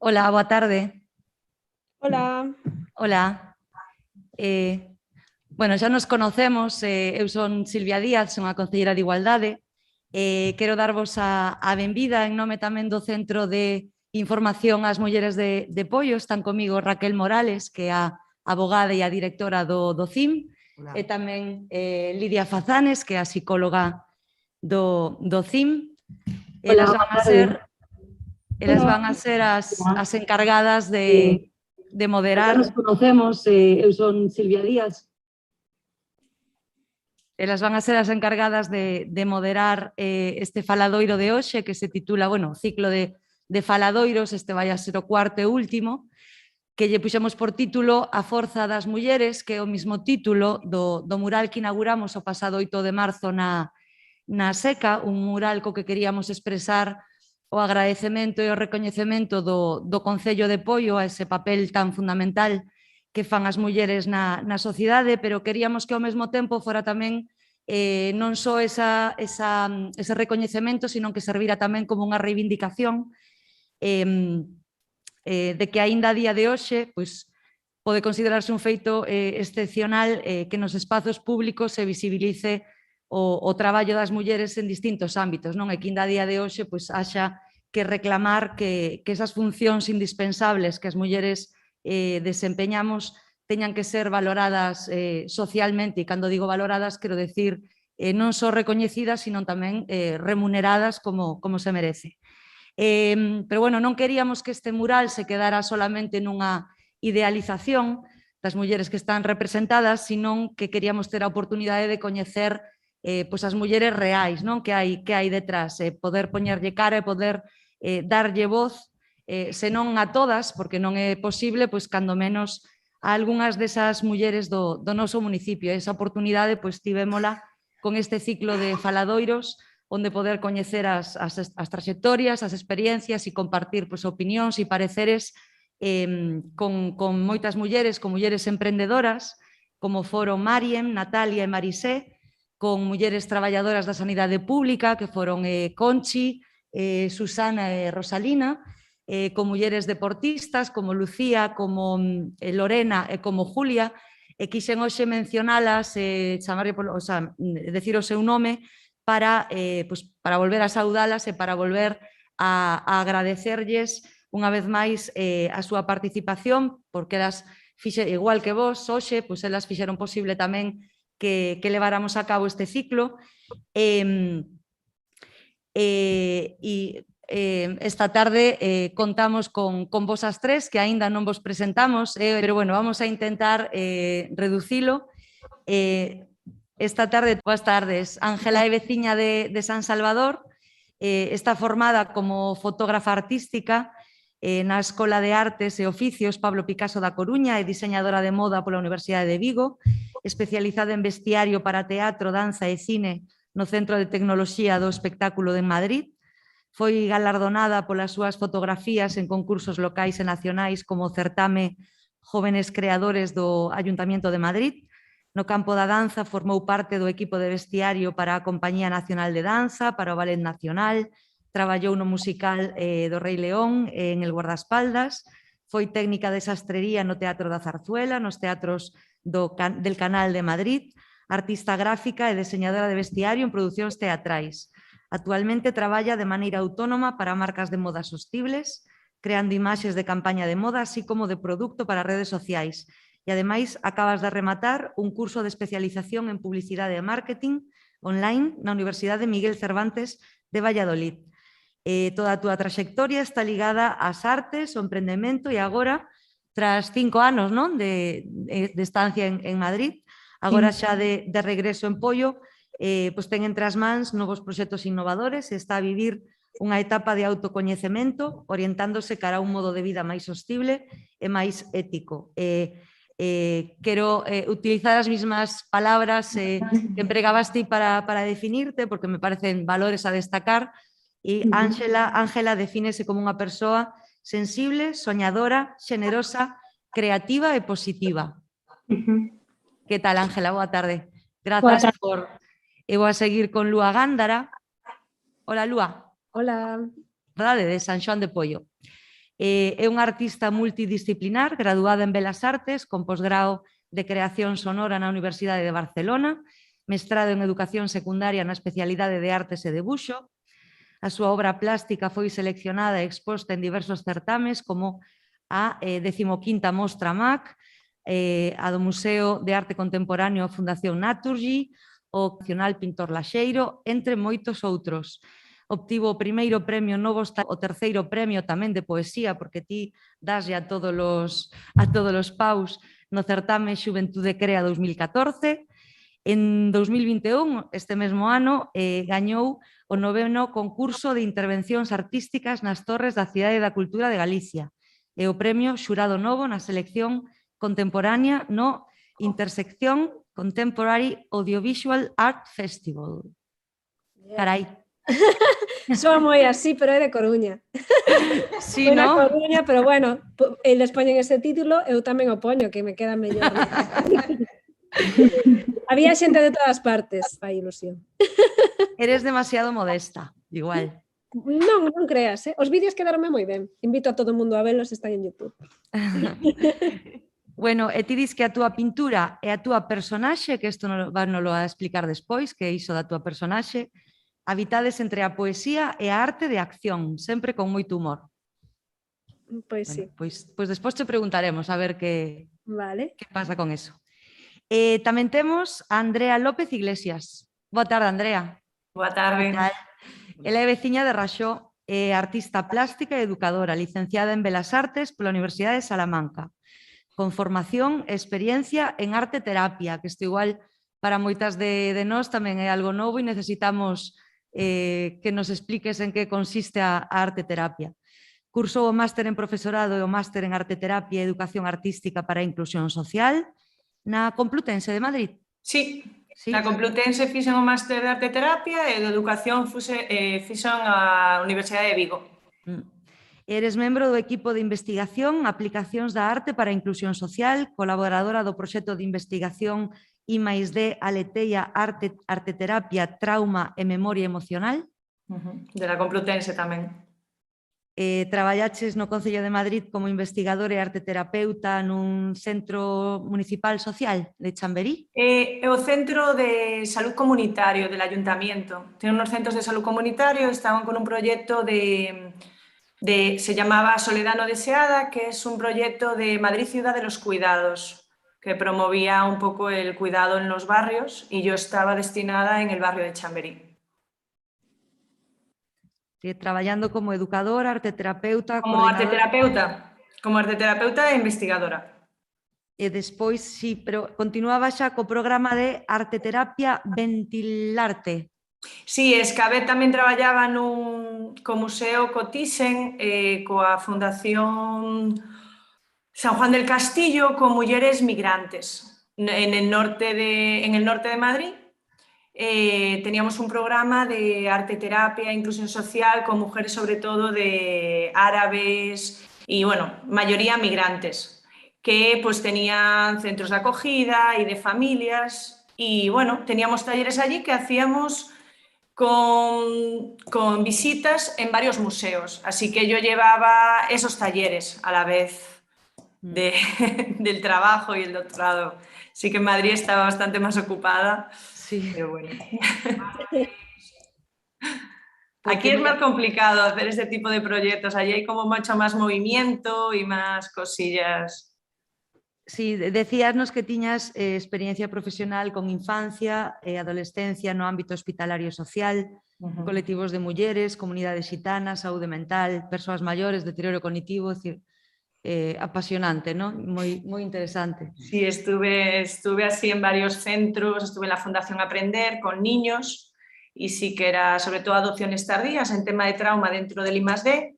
Hola, boa tarde. Hola. Hola. Bueno, xa nos conocemos, eu son Silvia Díaz, son a concelleira de Igualdade. Quero darvos a benvida en nome tamén do Centro de Información ás Mulleres de Poio. Están comigo Raquel Morales, que é a abogada e a directora do CIM, Hola. e tamén Lidia Fazanes, que é a psicóloga do CIM. Elas Hola, van a boa ser, tarde. elas Hola. van a ser as encargadas de Xa moderar. nos conocemos, eu son Silvia Díaz. Elas van a ser as encargadas de moderar este faladoiro de hoxe, que se titula, bueno, ciclo de faladoiros. Este vai a ser o cuarto e último, que lle puxemos por título A forza das mulleres, que é o mismo título do mural que inauguramos o pasado 8 de marzo na Seca, un mural co que queríamos expresar o agradecemento e o recoñecemento do Concello de Poio a ese papel tan fundamental que fan as mulleres na sociedade, pero queríamos que ao mesmo tempo fora tamén non só ese recoñecemento, sino que servira tamén como unha reivindicación de que aínda a día de hoxe pois, pode considerarse un feito excepcional que nos espazos públicos se visibilice o traballo das mulleres en distintos ámbitos, non? E que ainda a día de hoxe pois, haxa que reclamar que esas funcións indispensables que as mulleres desempeñamos teñan que ser valoradas socialmente, e cando digo valoradas quero decir non só recoñecidas, sino tamén remuneradas como se merece. Pero bueno, non queríamos que este mural se quedara solamente nunha idealización das mulleres que están representadas, senón que queríamos ter a oportunidade de coñecer pois as mulleres reais, non? Que hai detrás, poder poñerlle cara e poder darlle voz, senón a todas, porque non é posible, pois cando menos a algunhas desas mulleres do noso municipio. Esa oportunidade pois tivémola con este ciclo de faladoiros, onde poder coñecer as traxectorias, as experiencias e compartir pois, opinións e pareceres con moitas mulleres, con mulleres emprendedoras, como foron Mariem, Natalia e Marisé, con mulleres traballadoras da sanidade pública, que foron Conchi, Susana e Rosalina, con mulleres deportistas, como Lucía, como Lorena e como Julia, e quixen hoxe mencionalas, decir o seu nome, para volver a saudalas e para volver a agradecerlles unha vez máis a súa participación, porque elas, igual que vos, hoxe, pois elas fixeron posible tamén que leváramos a cabo este ciclo. Esta tarde contamos con vos as tres, que aínda non vos presentamos, pero bueno, vamos a intentar reducilo. Esta tarde, boas tardes, Ángela é veciña de San Salvador, está formada como fotógrafa artística na Escola de Artes e Oficios Pablo Picasso da Coruña e diseñadora de moda pola Universidade de Vigo, especializada en vestiario para teatro, danza e cine no Centro de Tecnoloxía do Espectáculo de Madrid. Foi galardonada polas súas fotografías en concursos locais e nacionais como o certame Jóvenes Creadores do Ayuntamiento de Madrid. No campo da danza formou parte do equipo de vestiario para a Compañía Nacional de Danza, para o Ballet Nacional, traballou no musical do Rei León en El Guardaespaldas, foi técnica de sastrería no Teatro da Zarzuela, nos teatros del Canal de Madrid, artista gráfica e deseñadora de vestiario en producións teatrais. Actualmente traballa de maneira autónoma para marcas de moda sostibles, creando imaxes de campaña de moda, así como de produto para redes sociais. E, ademais, acabas de rematar un curso de especialización en publicidade e marketing online na Universidade Miguel Cervantes de Valladolid. Toda a túa traxectoria está ligada ás artes, ao emprendemento e agora, tras 5 anos non? de estancia en Madrid, agora xa de regreso en Poio, pois ten entre as mans novos proxectos innovadores e está a vivir unha etapa de autocoñecemento orientándose cara a un modo de vida máis sostible e máis ético. Quero utilizar as mesmas palabras que empregabas ti para definirte, porque me parecen valores a destacar. E Ángela defínese como unha persoa sensible, soñadora, xenerosa, creativa e positiva. Que tal, Ángela? Boa tarde. Grazas por... Eu vou a seguir con Lúa Gándara. Hola, Lúa. Hola. Verdade, de San Xoán de Poio. É unha artista multidisciplinar, graduada en Belas Artes, con posgrao de Creación Sonora na Universidade de Barcelona, mestrado en Educación Secundaria na especialidade de Artes e Debuxo. A súa obra plástica foi seleccionada e exposta en diversos certames, como a 15ª Mostra MAC, a do Museo de Arte Contemporáneo Fundación Naturgy, o Nacional Pintor Laxeiro, entre moitos outros. Obtivo o primeiro premio Novos, o terceiro premio tamén de poesía, porque ti daslle a todos os paus no certame Xuventude Crea 2014. En 2021, este mesmo ano, gañou o 9º concurso de intervencións artísticas nas Torres da Cidade da Cultura de Galicia e o premio Xurado Novo na selección contemporánea no Intersección Contemporary Audiovisual Art Festival. Carai. Soa moi así, pero é de Coruña. Sí, Foi ¿no? na Coruña, pero bueno, eles poñen ese título, eu tamén o poño, que me queda mellor. Había xente de todas partes, fai ilusión. Eres demasiado modesta, igual. Non creas, os vídeos quedaronme moi ben. Invito a todo o mundo a velos, están en YouTube. Bueno, e ti dis que a túa pintura e a túa personaxe, que isto nos lo a explicar despois, que é iso da túa personaxe, habitades entre a poesía e a arte de acción, sempre con moito humor. Pois Bueno, sí. pois despois te preguntaremos a ver que pasa con eso. Tamén temos a Andrea López Iglesias. Boa tarde, Andrea. Boa tarde. Ela é veciña de Raxó, é artista plástica e educadora, licenciada en Belas Artes pola Universidade de Salamanca, con formación e experiencia en arte terapia, que isto igual para moitas de nós tamén é algo novo e necesitamos que nos expliques en que consiste a arte terapia. Cursou o máster en profesorado e o máster en arte terapia e educación artística para a inclusión social na Complutense de Madrid. Sí, na Complutense fixen o máster de arte terapia e de educación fixen a Universidade de Vigo. Eres membro do equipo de investigación Aplicacións da Arte para a Inclusión Social, colaboradora do proxecto de investigación I+D Aleteia Arte Terapia, Trauma e Memoria Emocional. De la Complutense tamén. Traballaches no Concello de Madrid como investigador e arte terapeuta nun centro municipal social de Chamberí. É o centro de salud comunitario del Ayuntamiento. Ten unos centros de salud comunitario, estaban con un proyecto se llamaba Soledad no deseada, que es un proyecto de Madrid Ciudad de los Cuidados, que promovía un poco el cuidado en los barrios, y yo estaba destinada en el barrio de Chamberí. Traballando como educadora, arteterapeuta, como arteterapeuta e investigadora. E despois, sí, pero continuaba xa co programa de arteterapia Ventilarte. Sí, Escabet tamén traballaba co Museo Cotixen, coa Fundación San Juan del Castillo, con mulleres migrantes en el norte de Madrid. Teníamos un programa de arte terapia e inclusión social con mujeres sobre todo de árabes y, bueno, mayoría migrantes, que pues tenían centros de acogida y de familias, y bueno, teníamos talleres allí que hacíamos con visitas en varios museos, así que yo llevaba esos talleres a la vez del trabajo y el doctorado. Sí que en Madrid estaba bastante más ocupada. Sí. Pero bueno. Aquí es más complicado hacer este tipo de proyectos, allí hay como mucho más movimiento y más cosillas. Sí, decíasnos que tiñas experiencia profesional con infancia e adolescencia no ámbito hospitalario social, colectivos de mulleres, comunidades xitanas, saúde mental, persoas maiores, deterioro cognitivo, apasionante, ¿no? Moi interesante. Sí, estuve así en varios centros, estuve en la Fundación Aprender con niños, y sí que era sobre todo adopciones tardías en tema de trauma dentro del I+D,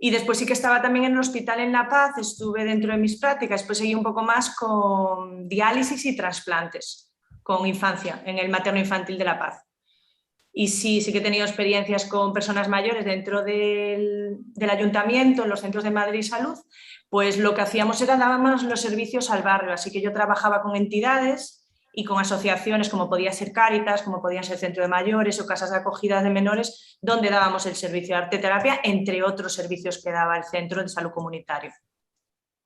y después sí que estaba también en el Hospital en La Paz, estuve dentro de mis prácticas, después seguí un poco más con diálisis y trasplantes, con infancia, en el Materno Infantil de La Paz. Y sí que he tenido experiencias con personas mayores dentro del Ayuntamiento, en los centros de Madrid Salud, pues lo que hacíamos era dábamos los servicios al barrio, así que yo trabajaba con entidades y con asociaciones como podía ser Cáritas, como podían ser Centro de Mayores o Casas de Acogida de Menores, donde dábamos el servicio de arte-terapia, entre otros servicios que daba el Centro de Salud Comunitario.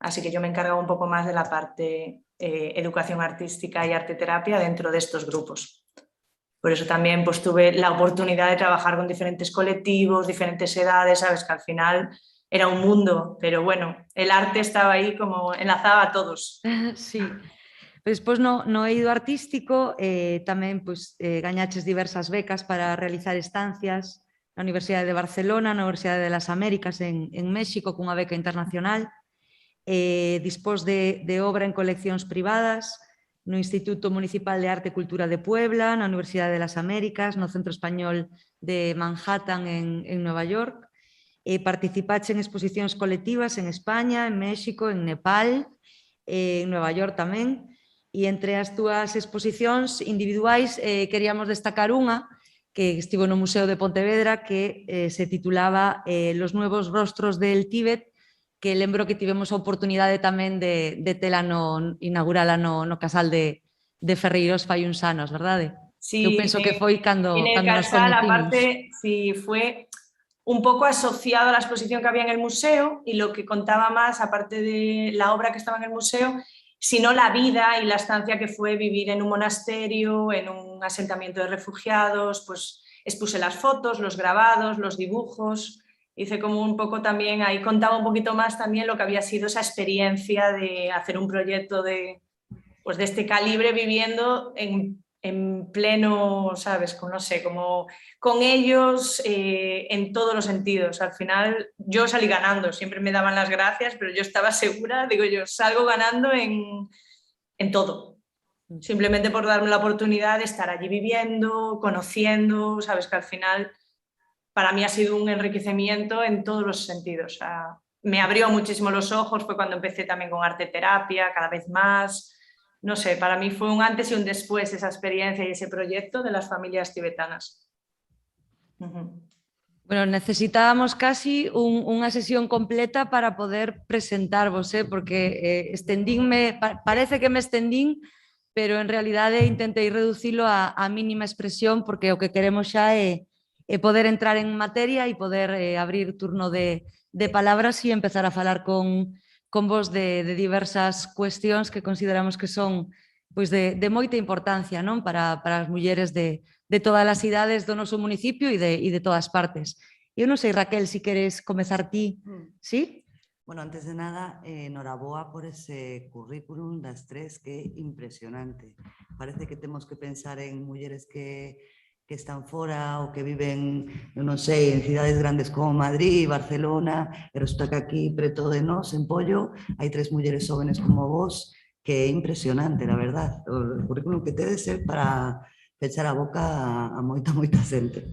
Así que yo me encargaba un poco más de la parte educación artística y arte-terapia dentro de estos grupos. Por eso también pues, tuve la oportunidad de trabajar con diferentes colectivos, diferentes edades, sabes que al final era un mundo, pero bueno, el arte estaba aí como enlazaba a todos. Sí. Despois no eido artístico tamén pois, gañaches diversas becas para realizar estancias na Universidade de Barcelona, na Universidade de las Américas en México cunha beca internacional. Dispós de obra en coleccións privadas no Instituto Municipal de Arte e Cultura de Puebla, na Universidade de las Américas, no Centro Español de Manhattan en Nova York. Participache en exposicións colectivas en España, en México, en Nepal, en Nova York tamén. E entre as túas exposicións individuais queríamos destacar unha que estivo no Museo de Pontevedra que se titulaba Los nuevos rostros del Tíbet, que lembro que tivemos a oportunidade tamén de tela inaugurala no Casal de Ferreiros fai uns anos, verdade? Sí, Eu penso que foi cando en el nos Casal, coñecimos. aparte, sí, fue un poco asociado a la exposición que había en el museo y lo que contaba más, aparte de la obra que estaba en el museo, sino la vida y la estancia que fue vivir en un monasterio, en un asentamiento de refugiados, pues expuse las fotos, los grabados, los dibujos, hice como un poco también, ahí contaba un poquito más también lo que había sido esa experiencia de hacer un proyecto de este calibre viviendo en pleno, ¿sabes? No sé, como con ellos en todos los sentidos. Al final yo salí ganando, siempre me daban las gracias, pero yo estaba segura, digo yo, salgo ganando en todo. Simplemente por darme la oportunidad de estar allí viviendo, conociendo, ¿sabes? Que al final para mí ha sido un enriquecimiento en todos los sentidos. O sea, me abrió muchísimo los ojos, fue cuando empecé también con arte terapia, cada vez más. No sé, para mí fue un antes y un después esa experiencia y ese proyecto de las familias tibetanas. Bueno, necesitábamos casi unha sesión completa para poder presentarvos, porque estendínme, parece que me estendín, pero en realidade intentei reducilo a mínima expresión porque o que queremos xa é poder entrar en materia e poder abrir turno de palabras e empezar a falar con vos de diversas cuestións que consideramos que son pois, de moita importancia, non? Para as mulleres de todas as idades do noso municipio e de todas partes. Eu non sei, Raquel, si queres comezar ti, ¿sí? Bueno, antes de nada, enhoraboa por ese currículum das tres, que é impresionante. Parece que temos que pensar en mulleres que están fora ou que viven, non sei, en cidades grandes como Madrid, Barcelona, e resulta que aquí, preto de nós, en Pollo, hai tres mulleres jóvenes como vos, que é impresionante, la verdad. O currículum que tedes ser para pechar a boca a moita xente.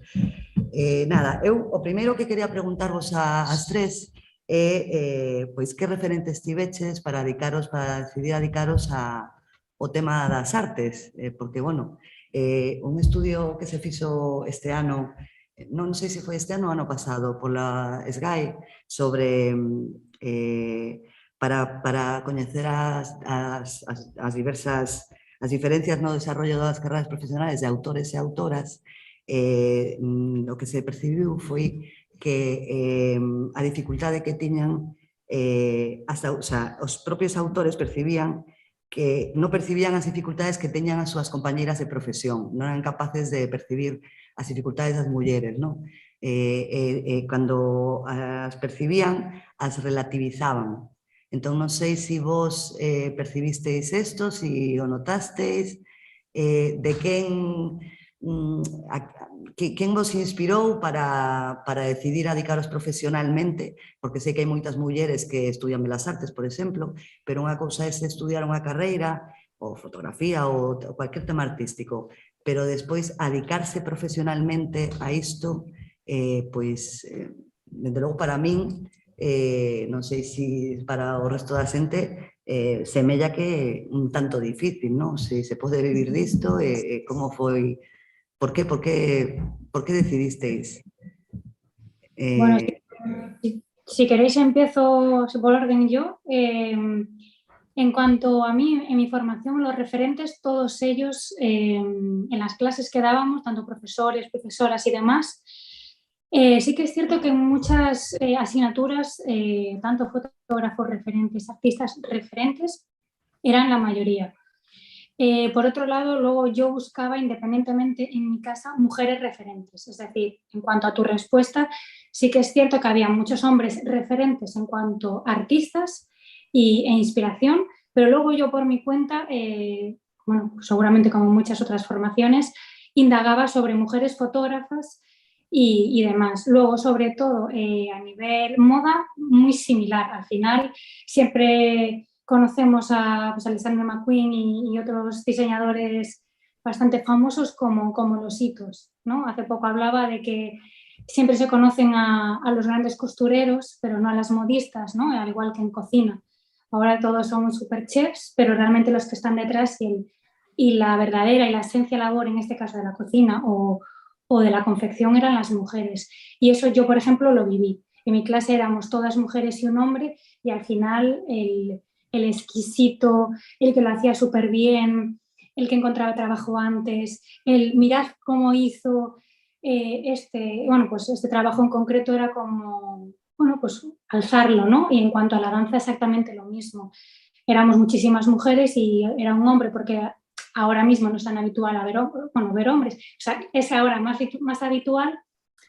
Nada, eu o primeiro que quería preguntarvos ás tres é pois que referentes tiveches para decidir dedicaros ao tema das artes, porque, bueno, un estudio que se fixo este ano, non sei se foi este ano ou ano pasado, pola SGAE, sobre para coñecer as diferencias no desarrollo das carreras profesionales de autores e autoras. O que se percibiu foi que a dificultade que tiñan os propios autores percibían que non percibían as dificultades que teñan as súas compañeiras de profesión, non eran capaces de percibir as dificultades das mulleres, non? Cando as percibían, as relativizaban. Entón, non sei se vos percibisteis isto, se o notasteis, de quen vos inspirou para decidir dedicaros profesionalmente, porque sei que hai moitas mulleres que estudian Belas Artes, por exemplo, pero unha cousa é estudiar unha carreira, ou fotografía, ou cualquier tema artístico, pero despois dedicarse profesionalmente a isto, pois, desde logo para min, non sei se para o resto da xente, semella que é un tanto difícil, non? Se pode vivir disto, como foi... ¿Por qué decidisteis? Bueno, si queréis empiezo por orden yo. En cuanto a mí, en mi formación, los referentes, todos ellos, en las clases que dábamos, tanto profesores, profesoras y demás, sí que es cierto que en muchas asignaturas, tanto fotógrafos referentes, artistas referentes, eran la mayoría. Por otro lado, luego yo buscaba independientemente en mi casa mujeres referentes. Es decir, en cuanto a tu respuesta, sí que es cierto que había muchos hombres referentes en cuanto a artistas e inspiración, pero luego yo por mi cuenta, bueno, seguramente como muchas otras formaciones, indagaba sobre mujeres fotógrafas y demás. Luego, sobre todo, a nivel moda, muy similar. Al final, siempre conocemos a pues, Alexander McQueen y otros diseñadores bastante famosos como los hitos, ¿no? Hace poco hablaba de que siempre se conocen a los grandes costureros, pero no a las modistas, ¿no? Al igual que en cocina. Ahora todos son super chefs, pero realmente los que están detrás y la verdadera y la esencia labor, en este caso de la cocina o de la confección, eran las mujeres. Y eso yo, por ejemplo, lo viví. En mi clase éramos todas mujeres y un hombre y al final el exquisito, el que lo hacía súper bien, el que encontraba trabajo antes, el mirad cómo hizo pues este trabajo en concreto era como, bueno, pues alzarlo, ¿no? Y en cuanto a la danza exactamente lo mismo. Éramos muchísimas mujeres y era un hombre porque ahora mismo no es tan habitual ver hombres. O sea, es ahora más habitual,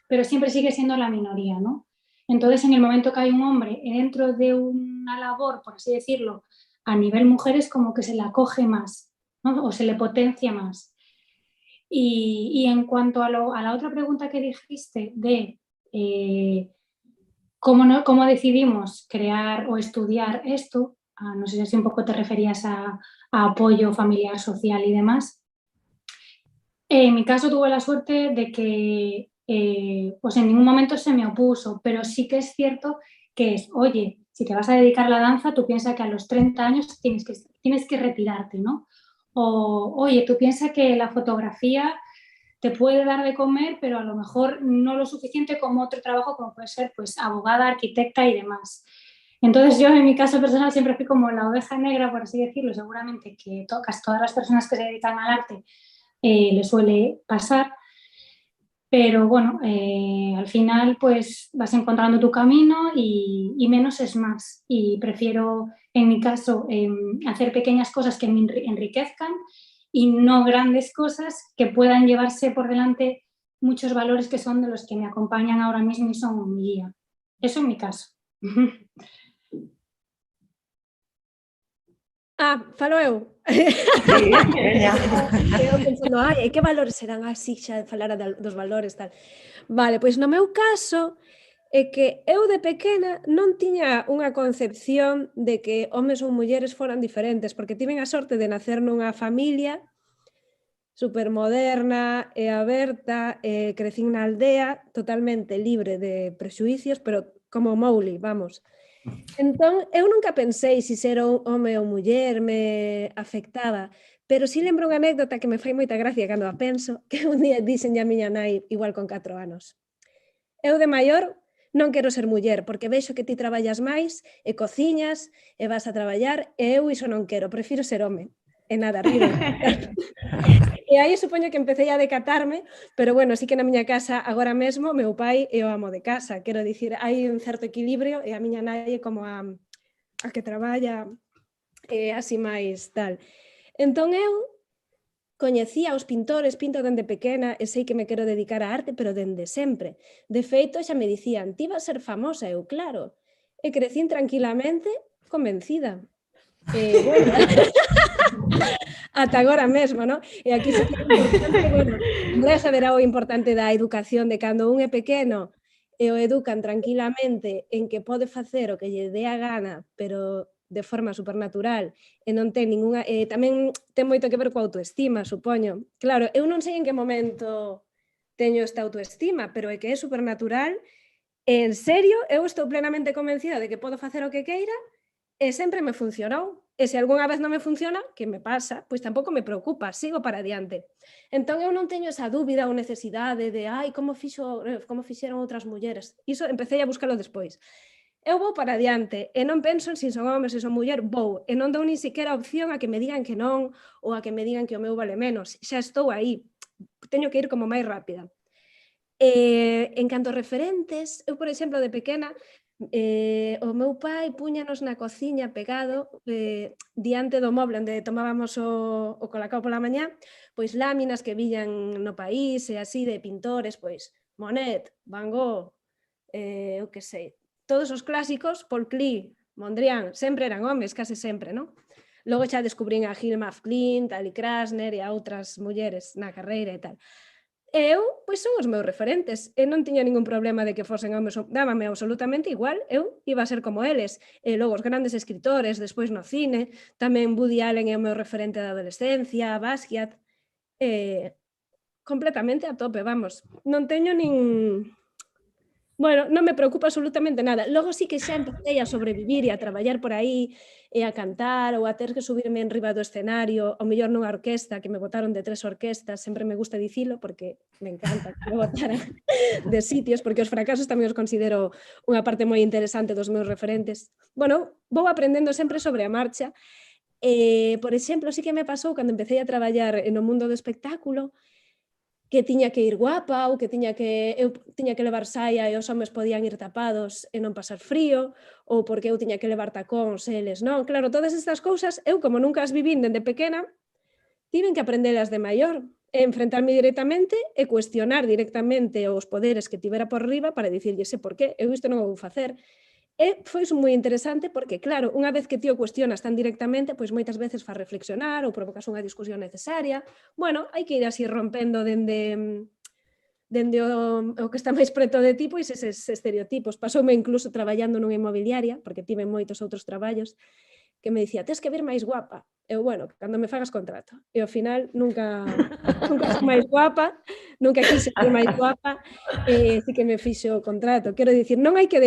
pero siempre sigue siendo la minoría, ¿no? Entonces, en el momento que hay un hombre dentro de una labor, por así decirlo, a nivel mujeres, como que se le acoge más, ¿no? O se le potencia más. Y en cuanto a la otra pregunta que dijiste de cómo decidimos crear o estudiar esto, no sé si un poco te referías a apoyo familiar, social y demás. En mi caso tuve la suerte de que pues en ningún momento se me opuso, pero sí que es cierto que es, oye, si te vas a dedicar a la danza, tú piensas que a los 30 años tienes que retirarte, ¿no? O, oye, tú piensas que la fotografía te puede dar de comer, pero a lo mejor no lo suficiente como otro trabajo, como puede ser pues abogada, arquitecta y demás. Entonces yo en mi caso personal siempre fui como la oveja negra, por así decirlo, seguramente que casi todas las personas que se dedican al arte le suele pasar, pero bueno, al final pues vas encontrando tu camino y menos es más. Y prefiero, en mi caso, hacer pequeñas cosas que me enriquezcan y no grandes cosas que puedan llevarse por delante muchos valores que son de los que me acompañan ahora mismo y son mi guía. Eso en mi caso. Falo eu. Sí, veña. Eu pensando, que valores serán así, xa falara dos valores, tal. Vale, pois no meu caso é que eu de pequena non tiña unha concepción de que homes ou mulleres foran diferentes, porque tiven a sorte de nacer nunha familia supermoderna e aberta, crecín na aldea totalmente libre de prexuicios, pero como Mowgli, vamos. Entón, eu nunca pensei se ser home ou muller me afectaba, pero sí lembro unha anécdota que me fai moita gracia cando a penso, que un día dixen a miña nai, igual con 4 anos. Eu de maior non quero ser muller, porque vexo que ti traballas máis, e cociñas, e vas a traballar, e eu iso non quero, prefiro ser home. E nada, río. E aí supoño que empecé a decatarme, pero bueno, sí que na miña casa agora mesmo meu pai é o amo de casa, quero dicir, hai un certo equilibrio e a miña nai é como a que traballa así máis tal. Entón eu coñecía os pintores, pinto dende pequena e sei que me quero dedicar á arte, pero dende sempre. De feito, xa me dicían, ti vas ser famosa, eu claro. E crecín tranquilamente convencida. Bueno, ata agora mesmo, non? E aquí sí que é importante, bueno, Andrea saberá o importante da educación, de cando un é pequeno e o educan tranquilamente en que pode facer o que lle dé a gana, pero de forma supernatural e non ten ningunha... tamén ten moito que ver coa autoestima, supoño. Claro, eu non sei en que momento teño esta autoestima, pero é que é supernatural e en serio, eu estou plenamente convencida de que podo facer o que queira e sempre me funcionou. E se algunha vez non me funciona, que me pasa, pois tampouco me preocupa, sigo para adiante. Entón eu non teño esa dúbida ou necesidade de como fixeron outras mulleres. Iso empecé a buscalo despois. eu vou para adiante e non penso en se son home, se son muller, vou, e non dou nin siquiera opción a que me digan que non ou a que me digan que o meu vale menos, xa estou aí, teño que ir como máis rápida. En canto a referentes, eu, por exemplo, de pequena, o meu pai púñanos na cociña pegado diante do moble onde tomábamos o colacao pola mañá, pois láminas que villan no país e así de pintores, pois Monet, Van Gogh, eu que sei, todos os clásicos, Paul Klee, Mondrian, sempre eran homes, case sempre, non? Logo xa descubrín a Hilma af Klint, a Ali Krasner e a outras mulleres na carreira e tal. Eu, pois son os meus referentes, e non tiña ningún problema de que fosen homes, dábame absolutamente igual, eu iba a ser como eles. E logo os grandes escritores, despois no cine, tamén Woody Allen é o meu referente da adolescencia, Basquiat, completamente a tope, vamos. Non teño nin... Bueno, non me preocupa absolutamente nada. Logo sí que xa empecé a sobrevivir e a traballar por aí e a cantar ou a ter que subirme en riba do escenario, ao mellor nunha orquesta, que me botaron de 3 orquestas, sempre me gusta dicilo porque me encanta que me botaran de sitios, porque os fracasos tamén os considero unha parte moi interesante dos meus referentes. Bueno, vou aprendendo sempre sobre a marcha. Por exemplo, sí que me pasou cando empecé a traballar no mundo do espectáculo, que tiña que ir guapa ou que eu tiña que levar saia e os homes podían ir tapados e non pasar frío, ou porque eu tiña que levar tacóns e eles non. Claro, todas estas cousas, eu como nunca as vivín dende pequena, tiven que aprendelas de maior, e enfrentarme directamente e cuestionar directamente os poderes que tivera por riba para dicirlle ese por qué, eu isto non o vou facer. E foi moi interesante porque, claro, unha vez que ti o cuestionas tan directamente, pois moitas veces faz reflexionar ou provocas unha discusión necesaria. Bueno, hai que ir así rompendo dende o que está máis preto de ti, pois eses estereotipos. Pasoume incluso traballando nunha inmobiliaria, porque tive moitos outros traballos, que me dicía, tes que vir máis guapa. Eu, bueno, cando me fagas contrato. E ao final nunca fui máis guapa, nunca quise ser máis guapa, e sí que me fixo o contrato. Quero dicir, non hai que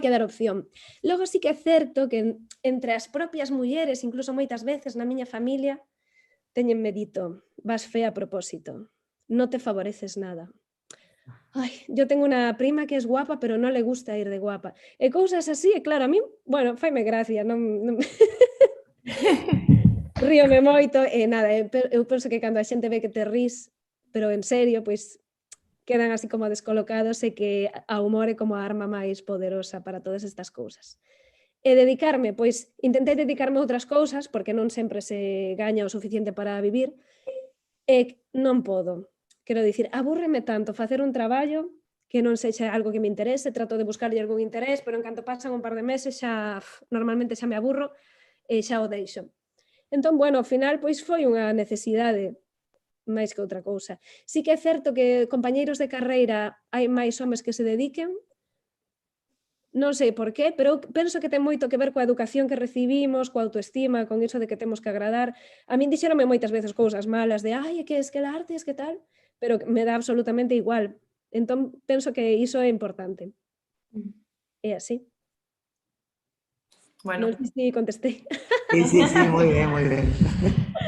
dar opción. Logo sí que é certo que entre as propias mulleres, incluso moitas veces na miña familia, teñenme dito, vas fea a propósito, non te favoreces nada. Ai, yo tengo unha prima que es guapa, pero non le gusta ir de guapa. E cousas así, e claro, a mí, bueno, faime gracia, non... Ríome moito, e nada, eu penso que cando a xente ve que te rís, pero en serio, pois quedan así como descolocados e que a humor é como a arma máis poderosa para todas estas cousas. E dedicarme, pois intentei dedicarme a outras cousas porque non sempre se gaña o suficiente para vivir e non podo. Quero dicir, abúrreme tanto facer un traballo que non sexa algo que me interese, trato de buscarlle algún interés, pero en canto pasan un par de meses xa normalmente xa me aburro e xa o deixo. Entón, bueno, ao final pois foi unha necesidade máis que outra cousa. Sí que é certo que compañeiros de carreira hai máis homes que se dediquen, non sei por qué, pero penso que ten moito que ver coa educación que recibimos, coa autoestima, con iso de que temos que agradar. A min dixeronme moitas veces cousas malas de ai, que es que el arte, es que tal, pero me dá absolutamente igual. Entón, penso que iso é importante. É así. Bueno. Non sei se contestei. Sí, muy bien, muy bien.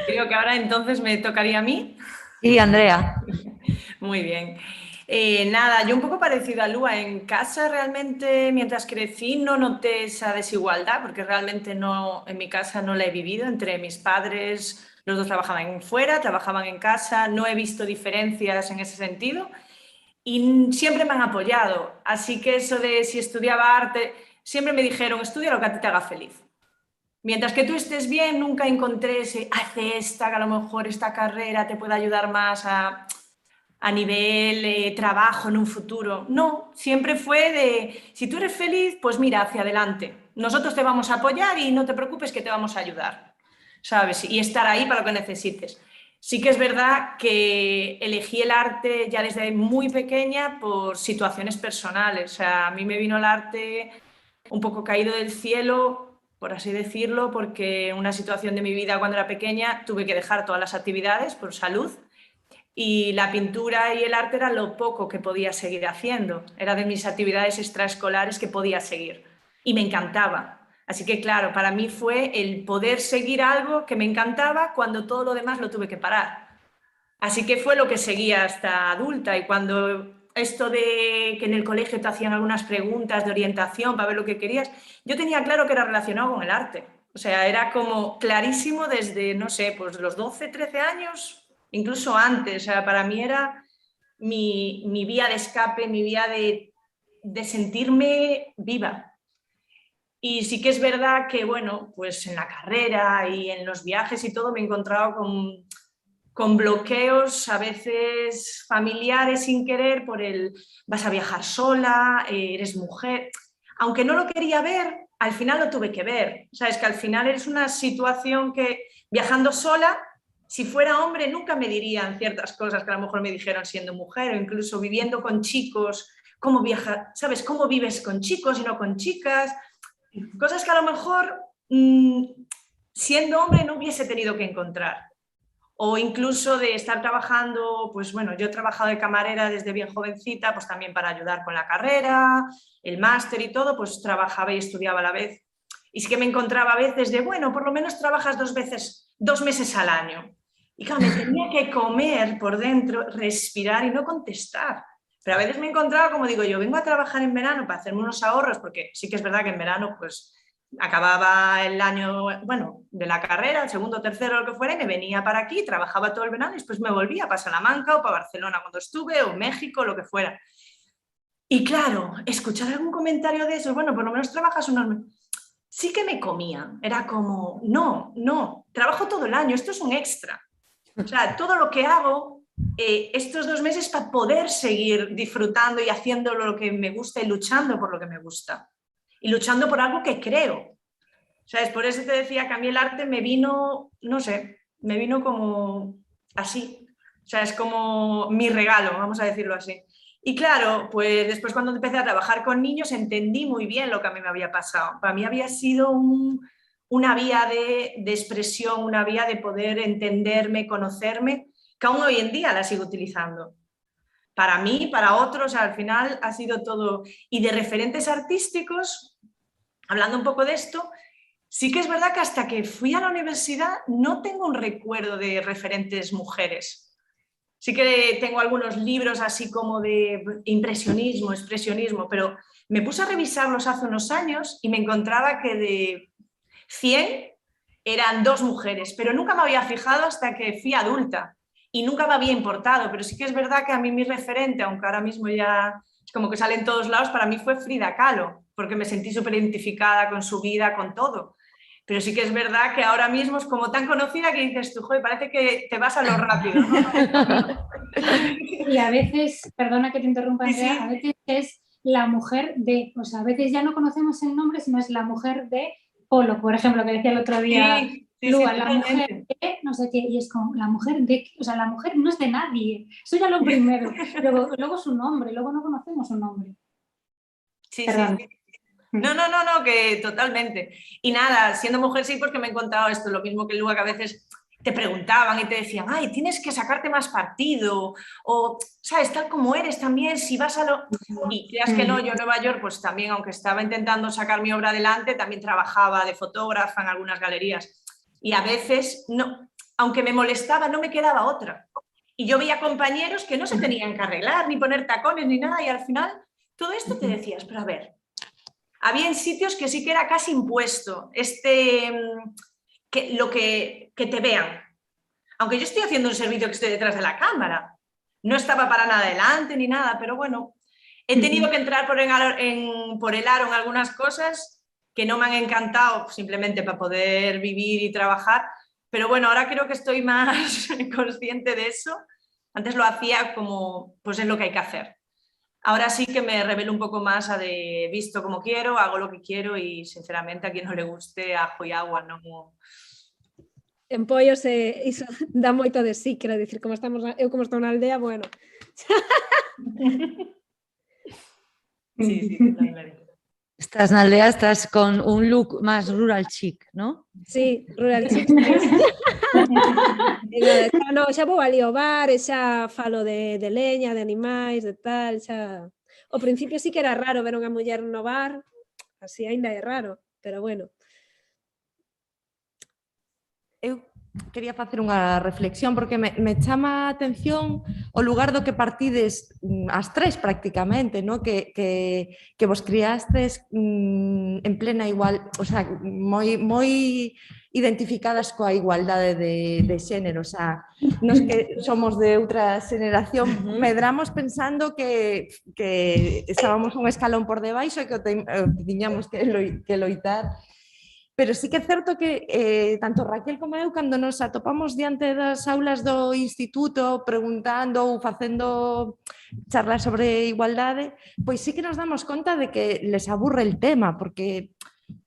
Creo que ahora entonces me tocaría a mí. Sí, Andrea. Muy bien. Nada, yo un poco parecido a Lua. En casa realmente, mientras crecí, no noté esa desigualdad, porque realmente no, en mi casa no la he vivido entre mis padres. Los dos trabajaban fuera, trabajaban en casa, no he visto diferencias en ese sentido y siempre me han apoyado. Así que eso de si estudiaba arte, siempre me dijeron, estudia lo que a ti te haga feliz. Mientras que tú estés bien, nunca encontré ese, hace esta, que a lo mejor esta carrera te puede ayudar más a nivel trabajo en un futuro. No, siempre fue de, si tú eres feliz, pues mira, hacia adelante. Nosotros te vamos a apoyar y no te preocupes que te vamos a ayudar, ¿sabes? Y estar ahí para lo que necesites. Sí que es verdad que elegí el arte ya desde muy pequeña por situaciones personales. O sea, a mí me vino el arte un poco caído del cielo, por así decirlo, porque en una situación de mi vida cuando era pequeña tuve que dejar todas las actividades por salud y la pintura y el arte era lo poco que podía seguir haciendo. Era de mis actividades extraescolares que podía seguir y me encantaba. Así que, claro, para mí fue el poder seguir algo que me encantaba cuando todo lo demás lo tuve que parar. Así que fue lo que seguí hasta adulta y cuando esto de que en el colegio te hacían algunas preguntas de orientación para ver lo que querías, yo tenía claro que era relacionado con el arte. O sea, era como clarísimo desde, no sé, pues los 12, 13 años, incluso antes. O sea, para mí era mi vía de escape, mi vía de sentirme viva. Y sí que es verdad que, bueno, pues en la carrera y en los viajes y todo me he encontrado con bloqueos a veces familiares sin querer por el vas a viajar sola, eres mujer. Aunque no lo quería ver, al final lo tuve que ver. Sabes que al final es una situación que viajando sola, si fuera hombre nunca me dirían ciertas cosas que a lo mejor me dijeron siendo mujer, o incluso viviendo con chicos, cómo viajas, ¿sabes? Cómo vives con chicos y no con chicas. Cosas que a lo mejor siendo hombre no hubiese tenido que encontrar. O incluso de estar trabajando, pues bueno, yo he trabajado de camarera desde bien jovencita, pues también para ayudar con la carrera, el máster y todo, pues trabajaba y estudiaba a la vez. Y sí que me encontraba a veces de, bueno, por lo menos trabajas 2 meses al año. Y claro, me tenía que comer por dentro, respirar y no contestar. Pero a veces me encontraba, como digo yo, vengo a trabajar en verano para hacerme unos ahorros, porque sí que es verdad que en verano, pues acababa el año, bueno, de la carrera, el segundo, tercero, lo que fuera, y me venía para aquí, trabajaba todo el verano y después me volvía para Salamanca o para Barcelona cuando estuve, o México, lo que fuera. Y claro, escuchar algún comentario de esos, bueno, por lo menos trabajas unos meses, sí que me comían. Era como, no, trabajo todo el año, esto es un extra. O sea, todo lo que hago estos 2 meses para poder seguir disfrutando y haciendo lo que me gusta y luchando por lo que me gusta. Y luchando por algo que creo. ¿Sabes? Por eso te decía que a mí el arte me vino, no sé, me vino como así. O sea, es como mi regalo, vamos a decirlo así. Y claro, pues después cuando empecé a trabajar con niños entendí muy bien lo que a mí me había pasado. Para mí había sido una vía de expresión, una vía de poder entenderme, conocerme, que aún hoy en día la sigo utilizando. Para mí, para otros, al final ha sido todo. Y de referentes artísticos, hablando un poco de esto, sí que es verdad que hasta que fui a la universidad no tengo un recuerdo de referentes mujeres. Sí que tengo algunos libros así como de impresionismo, expresionismo, pero me puse a revisarlos hace unos años y me encontraba que de 100 eran 2 mujeres, pero nunca me había fijado hasta que fui adulta y nunca me había importado, pero sí que es verdad que a mí mi referente, aunque ahora mismo ya es como que sale en todos lados, para mí fue Frida Kahlo, porque me sentí súper identificada con su vida, con todo. Pero sí que es verdad que ahora mismo es como tan conocida que dices tú, joder, parece que te vas a lo rápido, ¿no? Y a veces, perdona que te interrumpa, Andrea, Sí, sí. a veces es la mujer de, o sea, a veces ya no conocemos el nombre, sino es la mujer de Polo, por ejemplo, que decía el otro día Sí, Lua, la mujer totalmente. de no sé qué, y es como, la mujer de, o sea, la mujer no es de nadie, eso ya lo primero, luego su nombre, luego no conocemos su nombre. Sí, sí, Perdón. sí. No, que totalmente. Y nada, siendo mujer sí, porque me he encontrado esto, lo mismo que luego que a veces te preguntaban y te decían, ay, tienes que sacarte más partido, o, ¿sabes? Tal como eres también, si vas a lo... Y creas que no, yo en Nueva York, pues también, aunque estaba intentando sacar mi obra adelante, también trabajaba de fotógrafa en algunas galerías. Y a veces, no, aunque me molestaba, no me quedaba otra. Y yo veía compañeros que no se tenían que arreglar, ni poner tacones, ni nada, y al final todo esto te decías, pero a ver, había en sitios que sí que era casi impuesto que te vean. Aunque yo estoy haciendo un servicio que estoy detrás de la cámara. No estaba para nada delante ni nada, pero bueno, he tenido que entrar por el aro en algunas cosas que no me han encantado simplemente para poder vivir y trabajar. Pero bueno, ahora creo que estoy más consciente de eso. Antes lo hacía como, pues es lo que hay que hacer. Ahora sí que me revelo un pouco máis a de visto como quiero, hago lo que quiero e sinceramente a quien non le guste ajo e agua non... En Pollos iso dá moito de sí, quero dicir, como estou na aldea, bueno. Sí, totalmente. Estás na aldea, estás con un look máis rural chic, ¿no? Sí, rural chic. No, xa vou ali ao bar e xa falo de leña, de animais, de tal, xa... Ao principio sí que era raro ver unha muller no bar, así aínda é raro, pero bueno. quería facer unha reflexión porque me chama a atención o lugar do que partides as tres prácticamente, ¿no? que vos criastes en plena igual, o sea, moi identificadas coa igualdade de xénero, o sea, nos que somos de outra xeneración medramos pensando que estábamos un escalón por debaixo e que tiñamos que loitar. Pero sí que é certo que tanto Raquel como eu, cando nos atopamos diante das aulas do instituto preguntando ou facendo charlas sobre igualdade, pois sí que nos damos conta de que les aburre el tema, porque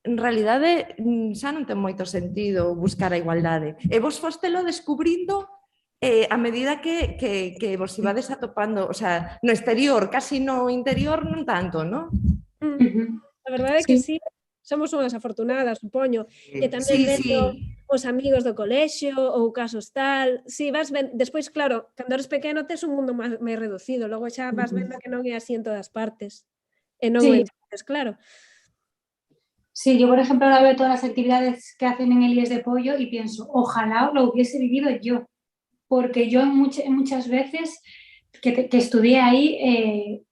en realidade xa non ten moito sentido buscar a igualdade. E vos fostelo descubrindo a medida que vos ibades atopando, o sea, no exterior, casi no interior non tanto, non? A verdade é que sí, somos unhas afortunadas, supoño, e tamén vendo os amigos do colexio ou casos tal, si vas vendo, despois claro, cando eres pequeno tes un mundo máis reducido, logo xa vas vendo que non é así en todas partes, e non o entendes, claro. Sí, yo por ejemplo ahora veo todas las actividades que hacen en el IES de Pollo y pienso, ojalá lo hubiese vivido yo, porque yo muchas veces que estudié ahí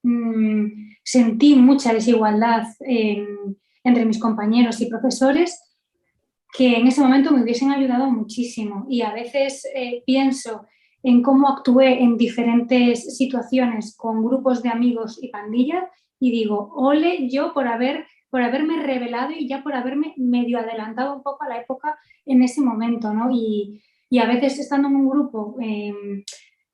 sentí mucha desigualdad entre mis compañeros y profesores que en ese momento me hubiesen ayudado muchísimo. Y a veces pienso en cómo actué en diferentes situaciones con grupos de amigos y pandillas y digo, ole yo por haberme revelado y ya por haberme medio adelantado un poco a la época en ese momento, ¿no? Y a veces estando en un grupo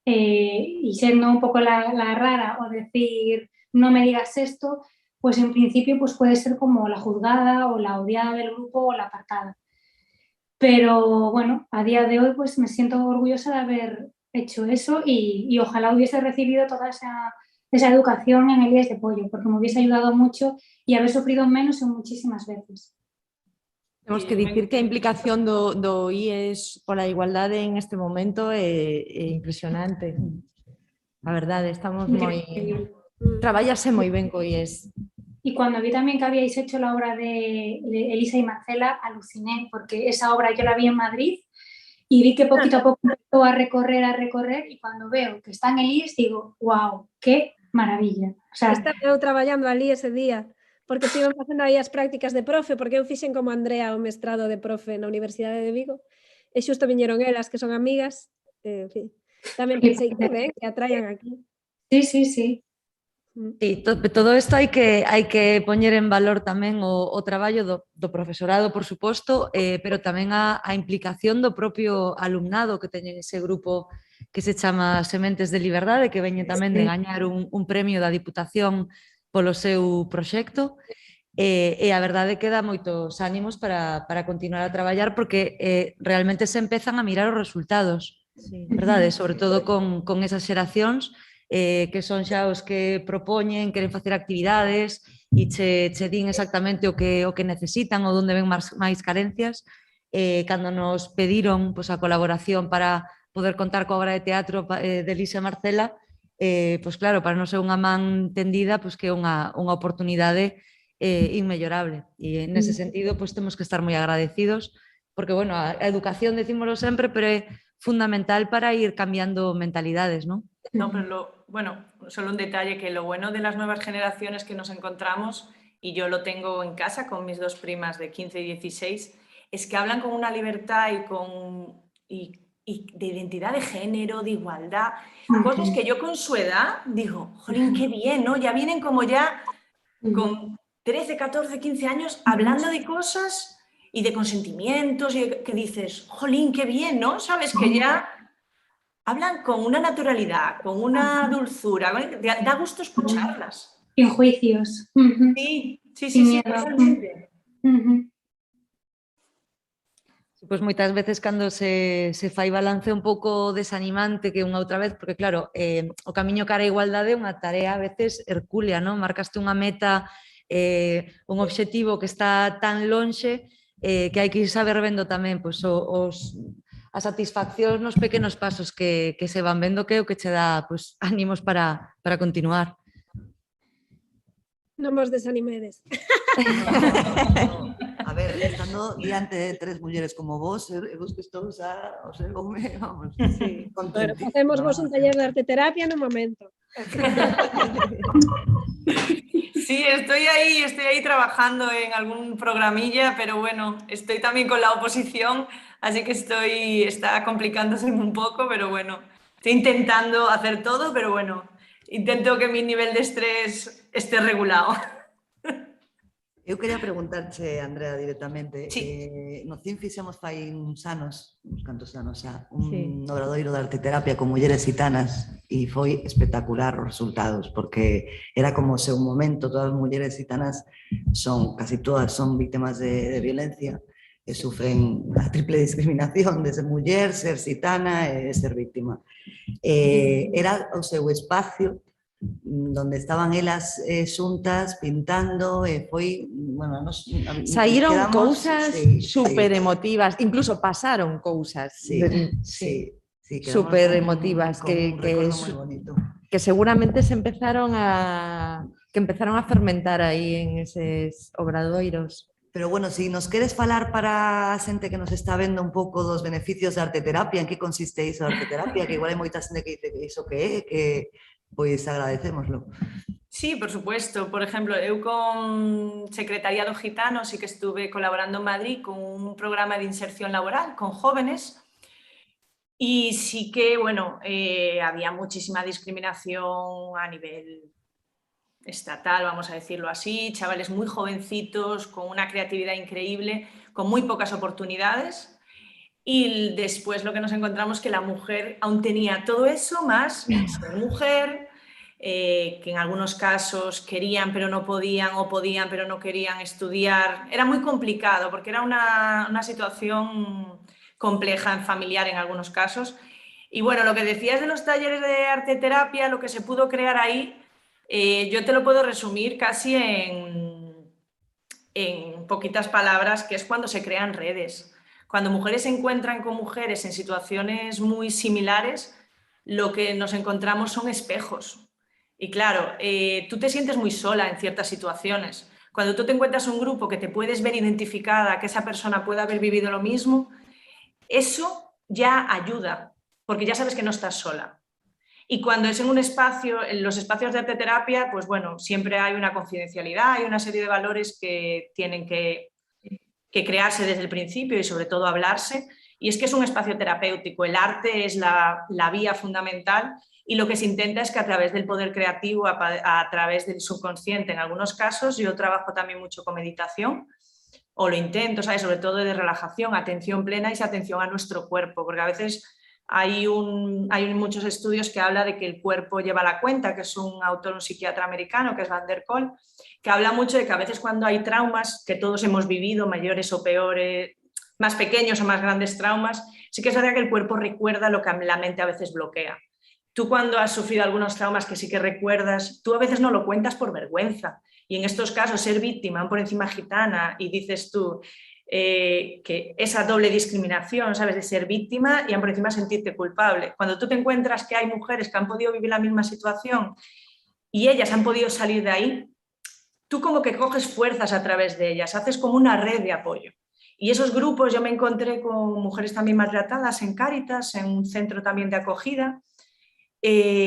y siendo un poco la rara o decir, no me digas esto, pues en principio pues puede ser como la juzgada o la odiada del grupo o la apartada. Pero bueno, a día de hoy pues me siento orgullosa de haber hecho eso y ojalá hubiese recibido toda esa educación en el IES de Pollo, porque me hubiese ayudado mucho y haber sufrido menos en muchísimas veces. Temos que dicir que a implicación do IES pola igualdade en este momento é impresionante. A verdade, estamos moi... Traballase moi ben co IES. Y cuando vi también que habíais hecho la obra de Elisa y Marcela, aluciné, porque esa obra yo la vi en Madrid y vi que poquito a poco empezó a recorrer, y cuando veo que está en el IES digo, wow, qué maravilla. O sea, Estaba eu traballando ali ese día, porque estiven facendo aí as prácticas de profe, porque eu fixen como Andrea o mestrado de profe na Universidade de Vigo, e xusto viñeron elas, que son amigas, en fin, tamén pensei que ben, que atraian aquí. sí, sí, sí. Sí, todo isto hai que poñer en valor tamén o traballo do profesorado, por suposto, pero tamén a implicación do propio alumnado que teñen ese grupo que se chama Sementes de Liberdade, que veñe tamén de gañar un premio da Diputación polo seu proxecto, e a verdade que dá moitos ánimos para continuar a traballar porque realmente se empezan a mirar os resultados, verdade? Sobre todo con esas xeracións que son xa os que propoñen, queren facer actividades e che din exactamente o que necesitan ou onde ven máis carencias. Cando nos pediron a colaboración para poder contar coa obra de teatro de Elisa e Marcela, pois claro, para non ser unha man tendida, pois que é unha oportunidade inmellorable. E nese sentido, pois temos que estar moi agradecidos, porque, bueno, a educación, decímoslo sempre, pero é fundamental para ir cambiando mentalidades, ¿no? No, pero solo un detalle, que lo bueno de las nuevas generaciones que nos encontramos, y yo lo tengo en casa con mis dos primas de 15 y 16, es que hablan con una libertad y de identidad de género, de igualdad, cosas que yo con su edad digo, jolín, qué bien, ¿no? Ya vienen como ya con 13, 14, 15 años hablando de cosas y de consentimientos y que dices, jolín, qué bien, ¿no? Sabes que ya hablan con una naturalidad, con una dulzura, da gusto escucharlas. Sin juicios. Sí, totalmente. Pois moitas veces cando se fai balance un pouco desanimante que unha outra vez, porque claro, o camiño cara a igualdade é unha tarea a veces hercúlea, non? Marcaste unha meta, un obxectivo que está tan lonxe que hai que saber vendo tamén pois, as satisfaccións nos pequenos pasos que se van vendo, que é o que che dá pois, ánimos para continuar. Non vos desanimedes. A ver, estando diante de 3 mulleres como vos, vos que estou xa, o sea, vamos, Sí. Bueno, contentísima. facemos vos un taller de arte terapia no momento. Sí, estoy ahí trabajando en algún programilla, pero bueno, estoy también con la oposición, así que está complicándose un poco, pero bueno, estoy intentando hacer todo, pero bueno, intento que mi nivel de estrés esté regulado. Eu quería preguntarche, Andrea, directamente, Sí. no CIN fixemos fai uns cantos anos xa, Sí. un obradoiro de arte terapia con mulleres gitanas e foi espectacular os resultados, porque era como se un momento, todas as mulleres gitanas casi todas son víctimas de violencia e sufren a triple discriminación de ser muller, ser gitana e ser víctima. Era o seu espacio donde estaban elas xuntas pintando e foi, bueno, saíron cousas super sí, emotivas, incluso pasaron cousas sí, super emotivas un recordo moi bonito. que seguramente empezaron a fermentar aí en eses obradoiros. Pero bueno, si nos queres falar para a xente que nos está vendo un pouco dos beneficios da arte terapia, en que consiste iso da arte terapia, que igual hai moita xente que dice que iso que é, que pois agradecémoslo. Sí, por supuesto. Por ejemplo, eu con Secretariado Gitano sí que estuve colaborando en Madrid con un programa de inserción laboral con jóvenes y sí que, bueno, había muchísima discriminación a nivel estatal, vamos a decirlo así, chavales muy jovencitos, con una creatividad increíble, con muy pocas oportunidades. Y después lo que nos encontramos que la mujer aún tenía todo eso, más ser mujer, que en algunos casos querían pero no podían, o podían pero no querían estudiar. Era muy complicado porque era una situación compleja, familiar en algunos casos. Y bueno, lo que decías de los talleres de arte terapia, lo que se pudo crear ahí, yo te lo puedo resumir casi en poquitas palabras, que es cuando se crean redes. Cuando mujeres se encuentran con mujeres en situaciones muy similares, lo que nos encontramos son espejos. Y claro, tú te sientes muy sola en ciertas situaciones. Cuando tú te encuentras un grupo que te puedes ver identificada, que esa persona pueda haber vivido lo mismo, eso ya ayuda, porque ya sabes que no estás sola. Y cuando es en un espacio, en los espacios de arte terapia, pues bueno, siempre hay una confidencialidad, hay una serie de valores que tienen que crearse desde el principio y sobre todo hablarse, y es que es un espacio terapéutico, el arte es la vía fundamental y lo que se intenta es que a través del poder creativo, a través del subconsciente, en algunos casos, yo trabajo también mucho con meditación, o lo intento, ¿sabes? Sobre todo de relajación, atención plena y esa atención a nuestro cuerpo, porque a veces hay muchos estudios que habla de que el cuerpo lleva la cuenta, que es un autor, un psiquiatra americano, que es Van der Kolk, que habla mucho de que a veces cuando hay traumas, que todos hemos vivido, mayores o peores, más pequeños o más grandes traumas, sí que es verdad que el cuerpo recuerda lo que la mente a veces bloquea. Tú cuando has sufrido algunos traumas que sí que recuerdas, tú a veces no lo cuentas por vergüenza. Y en estos casos ser víctima, por encima gitana, y dices tú que esa doble discriminación, ¿sabes? De ser víctima y por encima sentirte culpable. Cuando tú te encuentras que hay mujeres que han podido vivir la misma situación y ellas han podido salir de ahí, tú como que coges fuerzas a través de ellas, haces como una red de apoyo. Y esos grupos, yo me encontré con mujeres también maltratadas en Cáritas, en un centro también de acogida,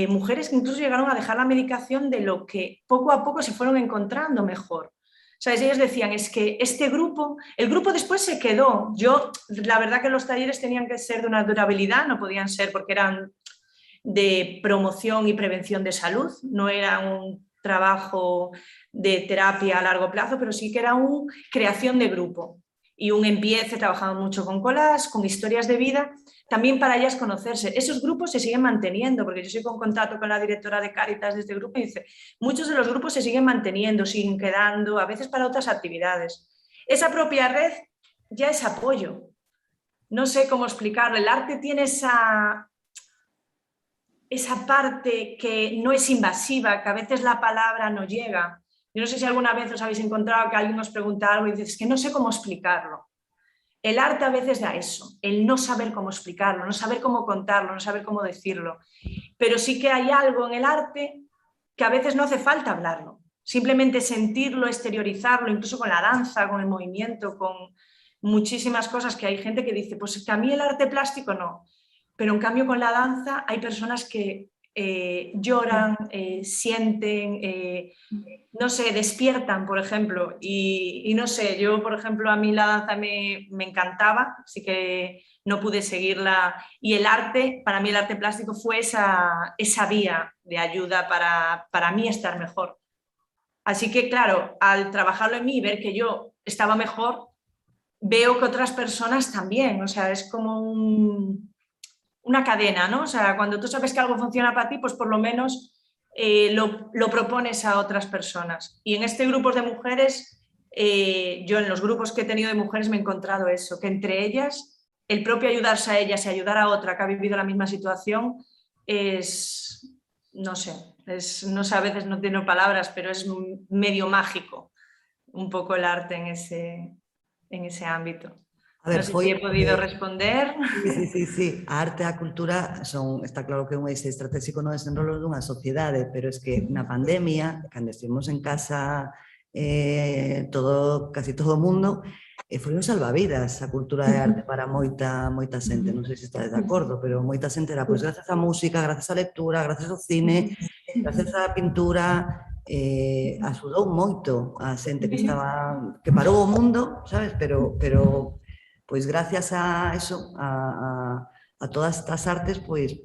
mujeres que incluso llegaron a dejar la medicación de lo que poco a poco se fueron encontrando mejor. ¿Sabes? Ellos decían, es que este grupo, el grupo después se quedó. La verdad que los talleres tenían que ser de una durabilidad, no podían ser porque eran de promoción y prevención de salud, no era un trabajo de terapia a largo plazo, pero sí que era una creación de grupo y un empiece, trabajando mucho con colas, con historias de vida, también para ellas conocerse. Esos grupos se siguen manteniendo, porque yo sigo en contacto con la directora de Cáritas de este grupo y dice, muchos de los grupos se siguen manteniendo, siguen quedando, a veces para otras actividades. Esa propia red ya es apoyo. No sé cómo explicarlo. El arte tiene esa parte que no es invasiva, que a veces la palabra no llega. Yo no sé si alguna vez os habéis encontrado que alguien os pregunta algo y dices, es que no sé cómo explicarlo. El arte a veces da eso, el no saber cómo explicarlo, no saber cómo contarlo, no saber cómo decirlo. Pero sí que hay algo en el arte que a veces no hace falta hablarlo. simplemente sentirlo, exteriorizarlo, incluso con la danza, con el movimiento, con muchísimas cosas que hay gente que dice, pues que a mí el arte plástico no, pero en cambio con la danza hay personas que lloran, sienten, no sé, despiertan, por ejemplo, y no sé, yo, por ejemplo, a mí la danza me encantaba, así que no pude seguirla, y el arte, para mí el arte plástico fue esa vía de ayuda para mí estar mejor. Así que, claro, al trabajarlo en mí y ver que yo estaba mejor, veo que otras personas también, o sea, es como una cadena, ¿no? O sea, cuando tú sabes que algo funciona para ti, pues por lo menos lo propones a otras personas. Y en este grupo de mujeres, yo en los grupos que he tenido de mujeres me he encontrado eso, que entre ellas, el propio ayudarse a ellas y ayudar a otra que ha vivido la misma situación es, no sé, no sé, a veces no tengo palabras, pero es medio mágico un poco el arte en ese ámbito. A ver, no sé si he podido responder. Sí. A arte e a cultura está claro que é un eixo estratégico no desenrolo dunha sociedade, pero es que na pandemia, cando estivemos en casa casi todo o mundo, foi un salvavidas a cultura e arte para moita xente, non sei se estades de acordo, pero moita xente era, pois, gracias á música, gracias á lectura, gracias ao cine, gracias á pintura, axudou moito a xente que parou o mundo, sabes, pero pois gracias a eso, a todas estas artes, pois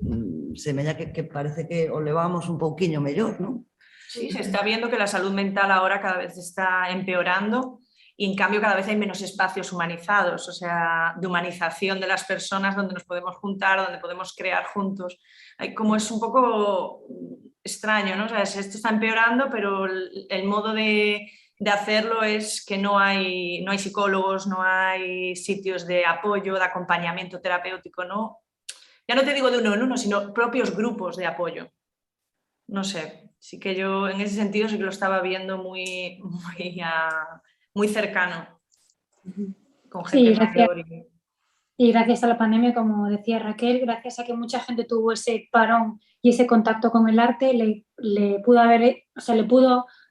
semella que parece que o levamos un pouquiño mellor, non? Sí, se está viendo que la salud mental ahora cada vez está empeorando y en cambio cada vez hay menos espacios humanizados, o sea, de humanización de las personas donde nos podemos juntar, donde podemos crear juntos. Como es un poco extraño, ¿no? O sea, esto está empeorando, pero el modo de hacerlo es que no hay psicólogos, no hay sitios de apoyo, de acompañamiento terapéutico, ¿no? Ya no te digo de uno en uno, sino propios grupos de apoyo. No sé, sí que yo en ese sentido sí que lo estaba viendo muy cercano, con gente mayor. Y gracias a la pandemia, como decía Raquel, gracias a que mucha gente tuvo ese parón y ese contacto con el arte, le pudo haber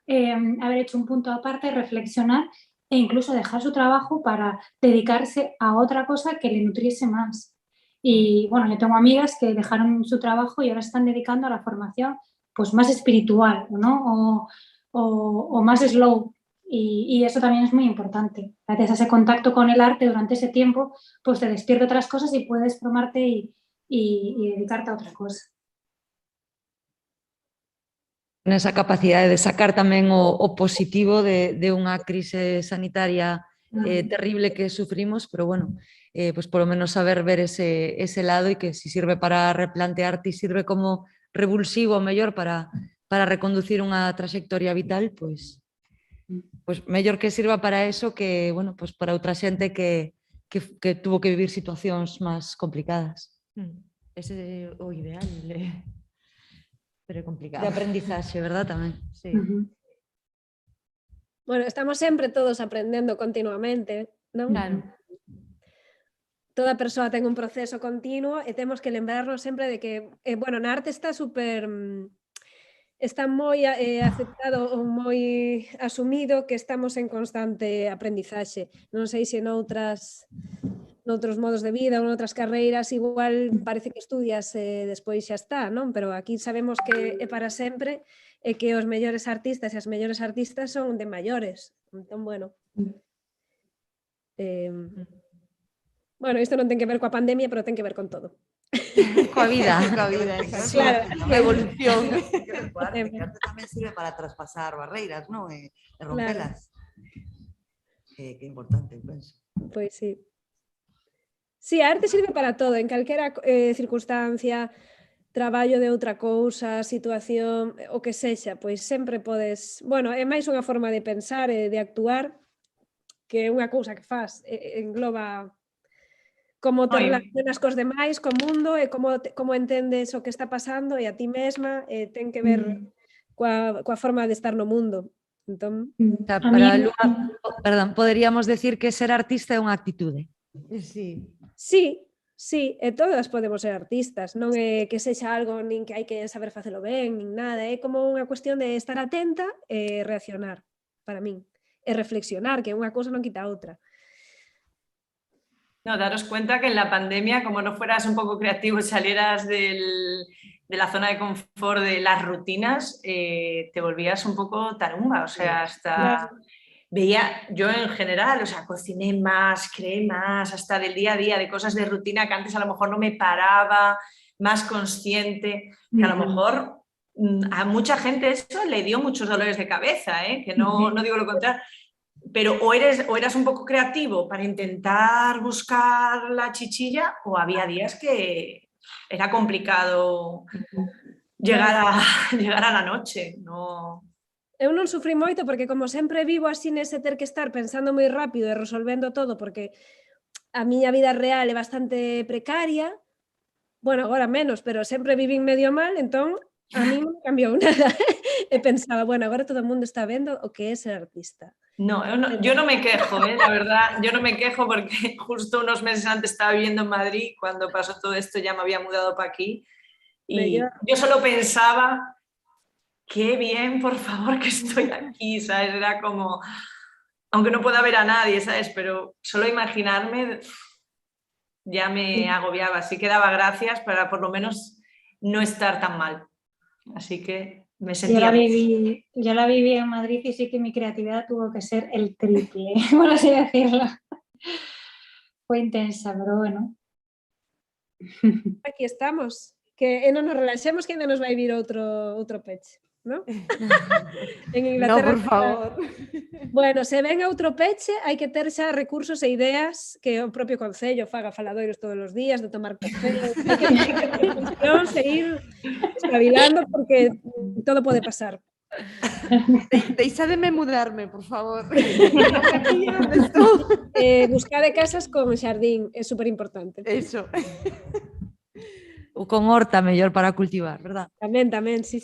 hecho un punto aparte, reflexionar e incluso dejar su trabajo para dedicarse a otra cosa que le nutriese más. Y bueno, yo tengo amigas que dejaron su trabajo y ahora se están dedicando a la formación pues más espiritual, ¿no? O más slow. Y eso también es muy importante. Gracias a ese contacto con el arte durante ese tiempo, pues te despierta otras cosas y puedes formarte y dedicarte a otra cosa. Esa capacidade de sacar tamén o positivo de unha crise sanitaria terrible que sufrimos, pero bueno, pues por lo menos saber ver ese lado y que si sirve para replantearte y sirve como revulsivo mellor para reconducir unha trayectoria vital, pues mellor que sirva para eso que, bueno, pues para outra xente que tuvo que vivir situacións máis complicadas. Ese é o ideal, pero é complicado. De aprendizaxe, verdad, tamén? Sí. Bueno, estamos sempre todos aprendendo continuamente, non? Claro. Toda persoa ten un proceso continuo e temos que lembrarnos sempre de que, bueno, na arte está moi aceptado ou moi asumido que estamos en constante aprendizaxe. Non sei se noutros modos de vida ou noutras carreiras igual parece que estudias e despois xa está, non? Pero aquí sabemos que é para sempre e que os mellores artistas e as mellores artistas son de maiores. Entón, bueno... Bueno, isto non ten que ver coa pandemia, pero ten que ver con todo. Coa vida. Claro. A evolución. O arte tamén sirve para traspasar barreiras, non? E rompelas. Que é importante, penso. Pois sí. Sí, a arte sirve para todo, en calquera circunstancia, traballo de outra cousa, situación, o que sexa, pois sempre podes... Bueno, é máis unha forma de pensar e de actuar que unha cousa que faz, engloba como te relacionas cos demais, co mundo e como entendes o que está pasando e a ti mesma, ten que ver coa forma de estar no mundo. Entón... Para Lua, perdón, poderíamos decir que ser artista é unha actitude. Sí. Sí, Sí, e todas podemos ser artistas, non é que sexa algo nin que hai que saber facelo ben, nin nada, é como unha cuestión de estar atenta e reaccionar, para min. E reflexionar, que unha cousa non quita a outra. No, daros cuenta que en la pandemia, como no fueras un poco creativo y salieras de la zona de confort de las rutinas, te volvías un poco tarumba, o sea, hasta... Veía, yo en general, o sea, cociné más, creé más, hasta del día a día, de cosas de rutina que antes a lo mejor no me paraba, más consciente, que a lo mejor a mucha gente eso le dio muchos dolores de cabeza, que no digo lo contrario, pero o eras un poco creativo para intentar buscar la chichilla o había días que era complicado llegar a la noche, no... Eu non sufrí moito porque como sempre vivo así nese ter que estar pensando moi rápido e resolvendo todo porque a miña vida real é bastante precaria, bueno, agora menos, pero sempre vivín medio mal, entón a mí non cambiou nada. E pensaba, bueno, agora todo o mundo está vendo o que é ser artista. No, yo no me quejo, la verdad, yo no me quejo porque justo unos meses antes estaba viviendo en Madrid, cuando pasó todo esto ya me había mudado para aquí y yo solo pensaba, qué bien, por favor, que estoy aquí, ¿sabes? Era como, aunque no pueda ver a nadie, ¿sabes? Pero solo imaginarme ya me agobiaba, así que daba gracias para por lo menos no estar tan mal. Así que me sentía... Yo la viví en Madrid y sí que mi creatividad tuvo que ser el triple, por así decirlo. Fue intensa, pero bueno. Aquí estamos. Que non nos relaxemos que ainda nos vai vir outro peche, non? En Inglaterra... No, por favor. Bueno, se ven outro peche, hai que ter xa recursos e ideas que o propio Concello faga faladoiros todos os días, de tomar café, de ir espabilando porque todo pode pasar. Deixademe mudarme, por favor. Buscar casas con xardín é super importante. Eso. Ou con horta mellor para cultivar, verdad? Tamén, sí.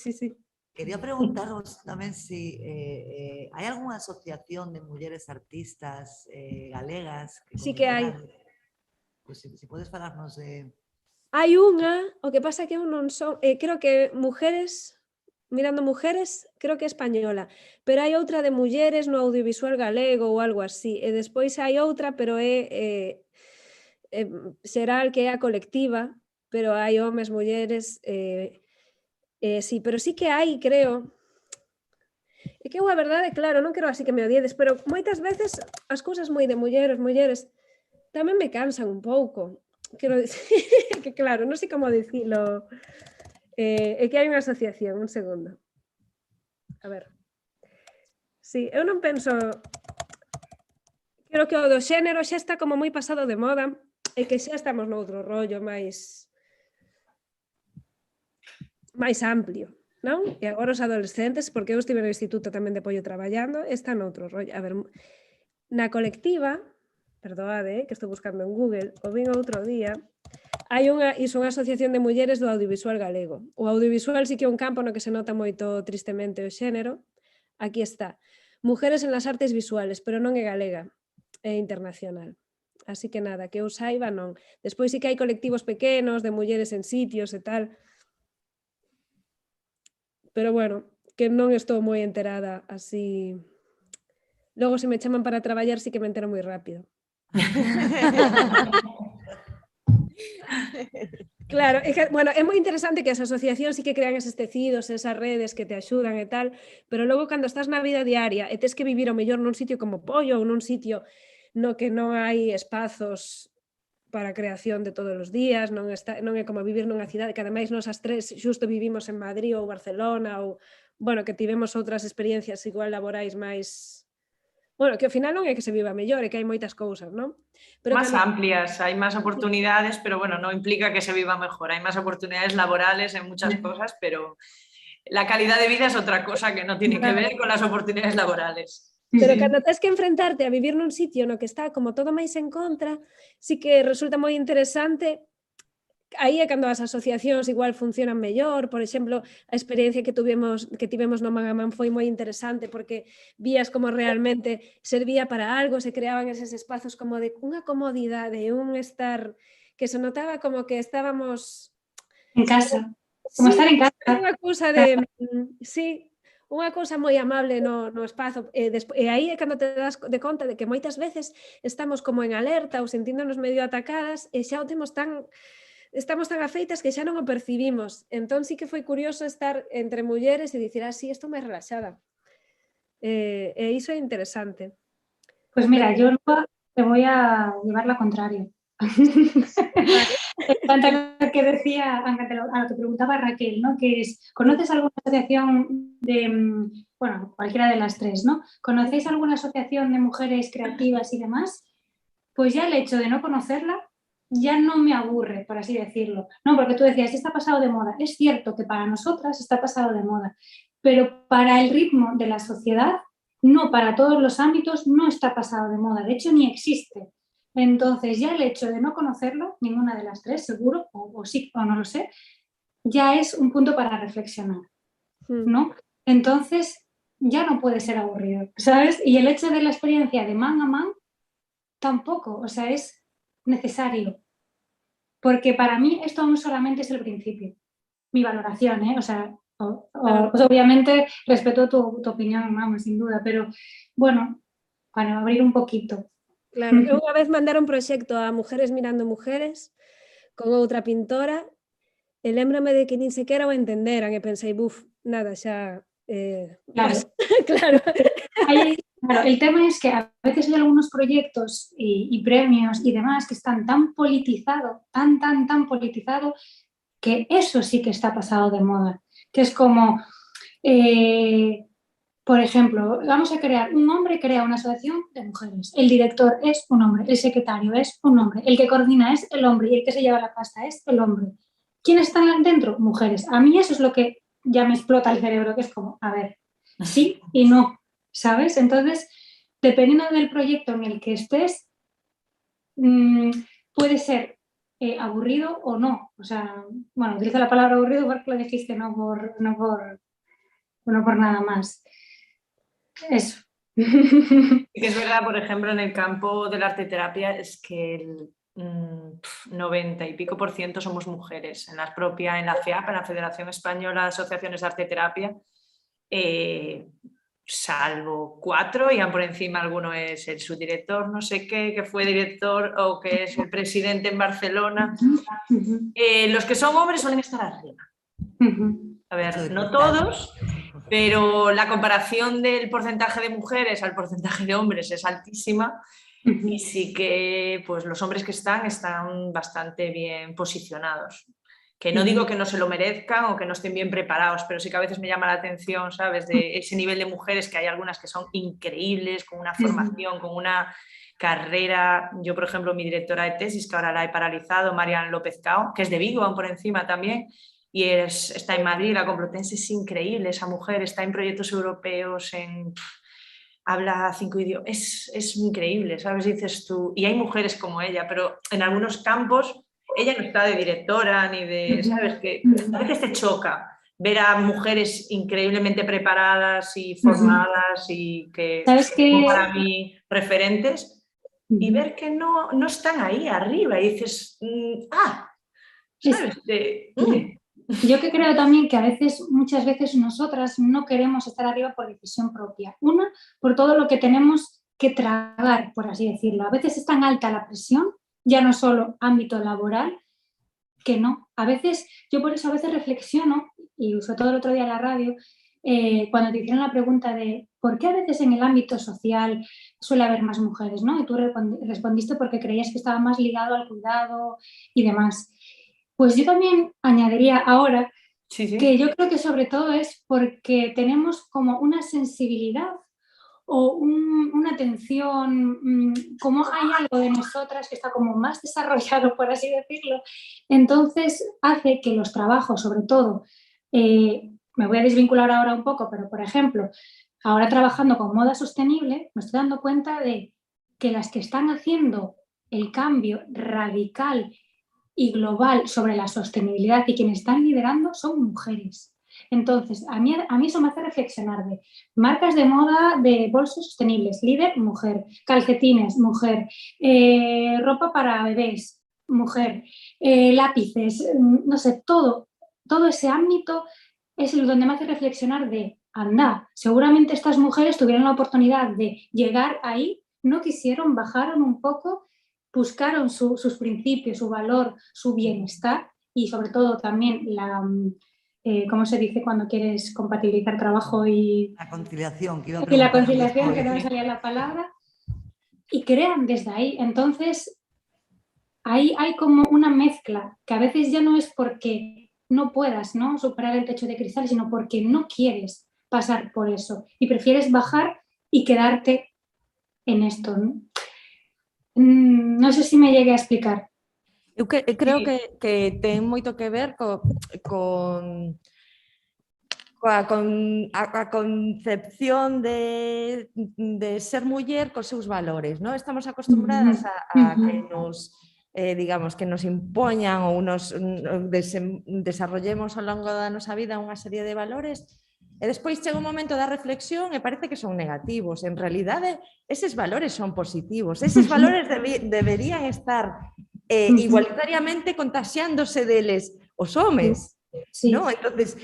Quería preguntaros tamén si hai algunha asociación de mulleres artistas galegas que sí que hai. Pues, si podes falarnos de... Hai unha, o que pasa que eu non son, creo que mujeres, mirando mujeres, creo que é española, pero hai outra de mulleres no audiovisual galego ou algo así, e despois hai outra, pero xeral que é a colectiva, pero hai homes, mulleres, sí, pero sí que hai, creo. É que eu a verdade, claro, non quero así que me odiedes, pero moitas veces as cousas moi de mulleres, tamén me cansan un pouco. Quero dicir que claro, non sei como dicilo. É que hai unha asociación, un segundo. A ver. Sí, eu non penso... Creo que o do xénero xa está como moi pasado de moda e que xa estamos noutro rollo máis amplio, non? E agora os adolescentes, porque eu estive no instituto tamén de Pollo traballando, está noutro rollo. A ver, na colectiva, perdoade, que estou buscando en Google, o vin outro día, hai unha asociación de mulleres do audiovisual galego. O audiovisual sí que é un campo no que se nota moito tristemente o xénero. Aquí está. Mujeres en las artes visuales, pero non é galega, é internacional. Así que nada, que eu saiba non. Despois sí que hai colectivos pequenos de mulleres en sitios e tal, pero bueno, que non estou moi enterada así. Logo se me chaman para traballar sí que me entero moi rápido. Claro, bueno, é moi interesante que as asociacións sí que crean eses tecidos, esas redes que te axudan e tal, pero logo cando estás na vida diaria e tes que vivir o mellor nun sitio como Pollo ou nun sitio no que non hai espazos para a creación de todos os días, non é como vivir nunha cidade que ademais nos as tres xusto vivimos en Madrid ou Barcelona ou, bueno, que tivemos outras experiencias igual laborais máis... Bueno, que ao final non é que se viva mellor, é que hai moitas cousas, non? Pero más amplias, hay más oportunidades, pero bueno, no implica que se viva mejor. Hay más oportunidades laborales en muchas cosas, pero la calidad de vida es otra cosa que no tiene que ver con las oportunidades laborales. Pero cando tens que enfrentarte a vivir nun sitio no que está como todo máis en contra, sí que resulta moi interesante. Aí é cando as asociacións igual funcionan mellor. Por exemplo, a experiencia que tivemos no Magamán foi moi interesante porque vías como realmente servía para algo, se creaban eses espazos como de unha comodidade, un estar que se notaba como que estábamos... En casa, como estar en casa. Unha cousa de... Sí, unha cousa moi amable no espazo. E aí é cando te das de conta de que moitas veces estamos como en alerta ou sentíndonos medio atacadas e xa o temos estamos tan afeitas que xa non o percibimos. Entón sí que foi curioso estar entre mulleres e dicir, sí, estou máis relaxada. E iso é interesante. Pues mira, yo te voy a llevar la contraria. En cuanto a lo que decía, a lo que preguntaba Raquel, ¿no? Que es, ¿conoces alguna asociación de, bueno, cualquiera de las tres, ¿no? ¿Conocéis alguna asociación de mujeres creativas y demás? Pues ya el hecho de no conocerla ya no me aburre, por así decirlo. No, porque tú decías, está pasado de moda. Es cierto que para nosotras está pasado de moda, pero para el ritmo de la sociedad, no, para todos los ámbitos, no está pasado de moda. De hecho, ni existe. Entonces, ya el hecho de no conocerlo, ninguna de las tres, seguro, o sí, o no lo sé, ya es un punto para reflexionar, ¿no? Entonces, ya no puede ser aburrido, ¿sabes? Y el hecho de la experiencia de man a man, tampoco, o sea, es necesario. Porque para mí esto aún solamente es el principio. Mi valoración, ¿eh? O sea, pues obviamente respeto tu opinión, vamos, sin duda, pero bueno, para abrir un poquito. Claro, eu unha vez mandaron un proxecto a Mujeres Mirando Mujeres con outra pintora e lembrame de que nin sequera o entenderan e pensei, nada, xa... Claro. Claro. Claro, el tema es que a veces hay algunos proyectos y premios y demás que están tan politizados, tan politizado, que eso sí que está pasado de moda. Que es como... por ejemplo, vamos a crear, un hombre crea una asociación de mujeres, el director es un hombre, el secretario es un hombre, el que coordina es el hombre y el que se lleva la pasta es el hombre. ¿Quiénes están dentro? Mujeres. A mí eso es lo que ya me explota el cerebro, que es como, a ver, sí y no, ¿sabes? Entonces, dependiendo del proyecto en el que estés, puede ser aburrido o no. O sea, bueno, utilizo la palabra aburrido porque lo dijiste, no por nada más. Eso. Sí que es verdad, por ejemplo, en el campo de la arteterapia es que el 90 y pico % somos mujeres. En la FEAP, en la Federación Española de Asociaciones de Arteterapia, salvo 4, y por encima alguno es el subdirector, no sé qué, que fue director o que es el presidente en Barcelona. Los que son hombres suelen estar arriba. A ver, no todos, pero la comparación del porcentaje de mujeres al porcentaje de hombres es altísima y sí que pues, los hombres que están bastante bien posicionados. Que no digo que no se lo merezcan o que no estén bien preparados, pero sí que a veces me llama la atención, ¿sabes? De ese nivel de mujeres, que hay algunas que son increíbles, con una formación, con una carrera. Yo, por ejemplo, mi directora de tesis, que ahora la he paralizado, Marian López Cao, que es de Vigo, aún por encima también, y está en Madrid, la Complutense, es increíble esa mujer, está en proyectos europeos, habla 5 idiomas, es increíble, ¿sabes? Dices tú, y hay mujeres como ella, pero en algunos campos ella no está de directora ni de, ¿sabes? Que a veces te choca ver a mujeres increíblemente preparadas y formadas y que son para mí referentes y ver que no están ahí arriba y dices, ¿sabes? Yo que creo también que muchas veces nosotras no queremos estar arriba por decisión propia. Una, por todo lo que tenemos que tragar, por así decirlo. A veces es tan alta la presión, ya no solo ámbito laboral, que no. Yo por eso a veces reflexiono, y sobre todo el otro día en la radio, cuando te hicieron la pregunta de por qué a veces en el ámbito social suele haber más mujeres, ¿no? Y tú respondiste porque creías que estaba más ligado al cuidado y demás. Pues yo también añadiría ahora que yo creo que sobre todo es porque tenemos como una sensibilidad o una atención, como hay algo de nosotras que está como más desarrollado, por así decirlo, entonces hace que los trabajos, sobre todo, me voy a desvincular ahora un poco, pero por ejemplo, ahora trabajando con moda sostenible, me estoy dando cuenta de que las que están haciendo el cambio radical y global sobre la sostenibilidad y quienes están liderando son mujeres. Entonces, a mí eso me hace reflexionar de marcas de moda de bolsos sostenibles, líder, mujer, calcetines, mujer, ropa para bebés, mujer, lápices, no sé, todo ese ámbito es donde me hace reflexionar de, anda, seguramente estas mujeres tuvieron la oportunidad de llegar ahí, no quisieron, bajaron un poco, buscaron sus principios, su valor, su bienestar y sobre todo también ¿cómo se dice cuando quieres compatibilizar trabajo y... La conciliación, que iba a la preguntar conciliación, que no me después. salía la palabra, y crean desde ahí. Entonces, ahí hay como una mezcla, que a veces ya no es porque no puedas, ¿no?, superar el techo de cristal, sino porque no quieres pasar por eso y prefieres bajar y quedarte en esto, ¿no? No sé si me llegué a explicar. Eu creo que ten moito que ver a concepción de ser muller cos seus valores, ¿no? Estamos acostumbradas a que nos digamos, que nos impoñan ou nos desarrollemos ao longo da nosa vida unha serie de valores e despois chega un momento da reflexión e parece que son negativos. En realidade, eses valores son positivos. Eses valores deberían estar igualitariamente contaxiándose deles os homes. Sí. ¿No? Entonces,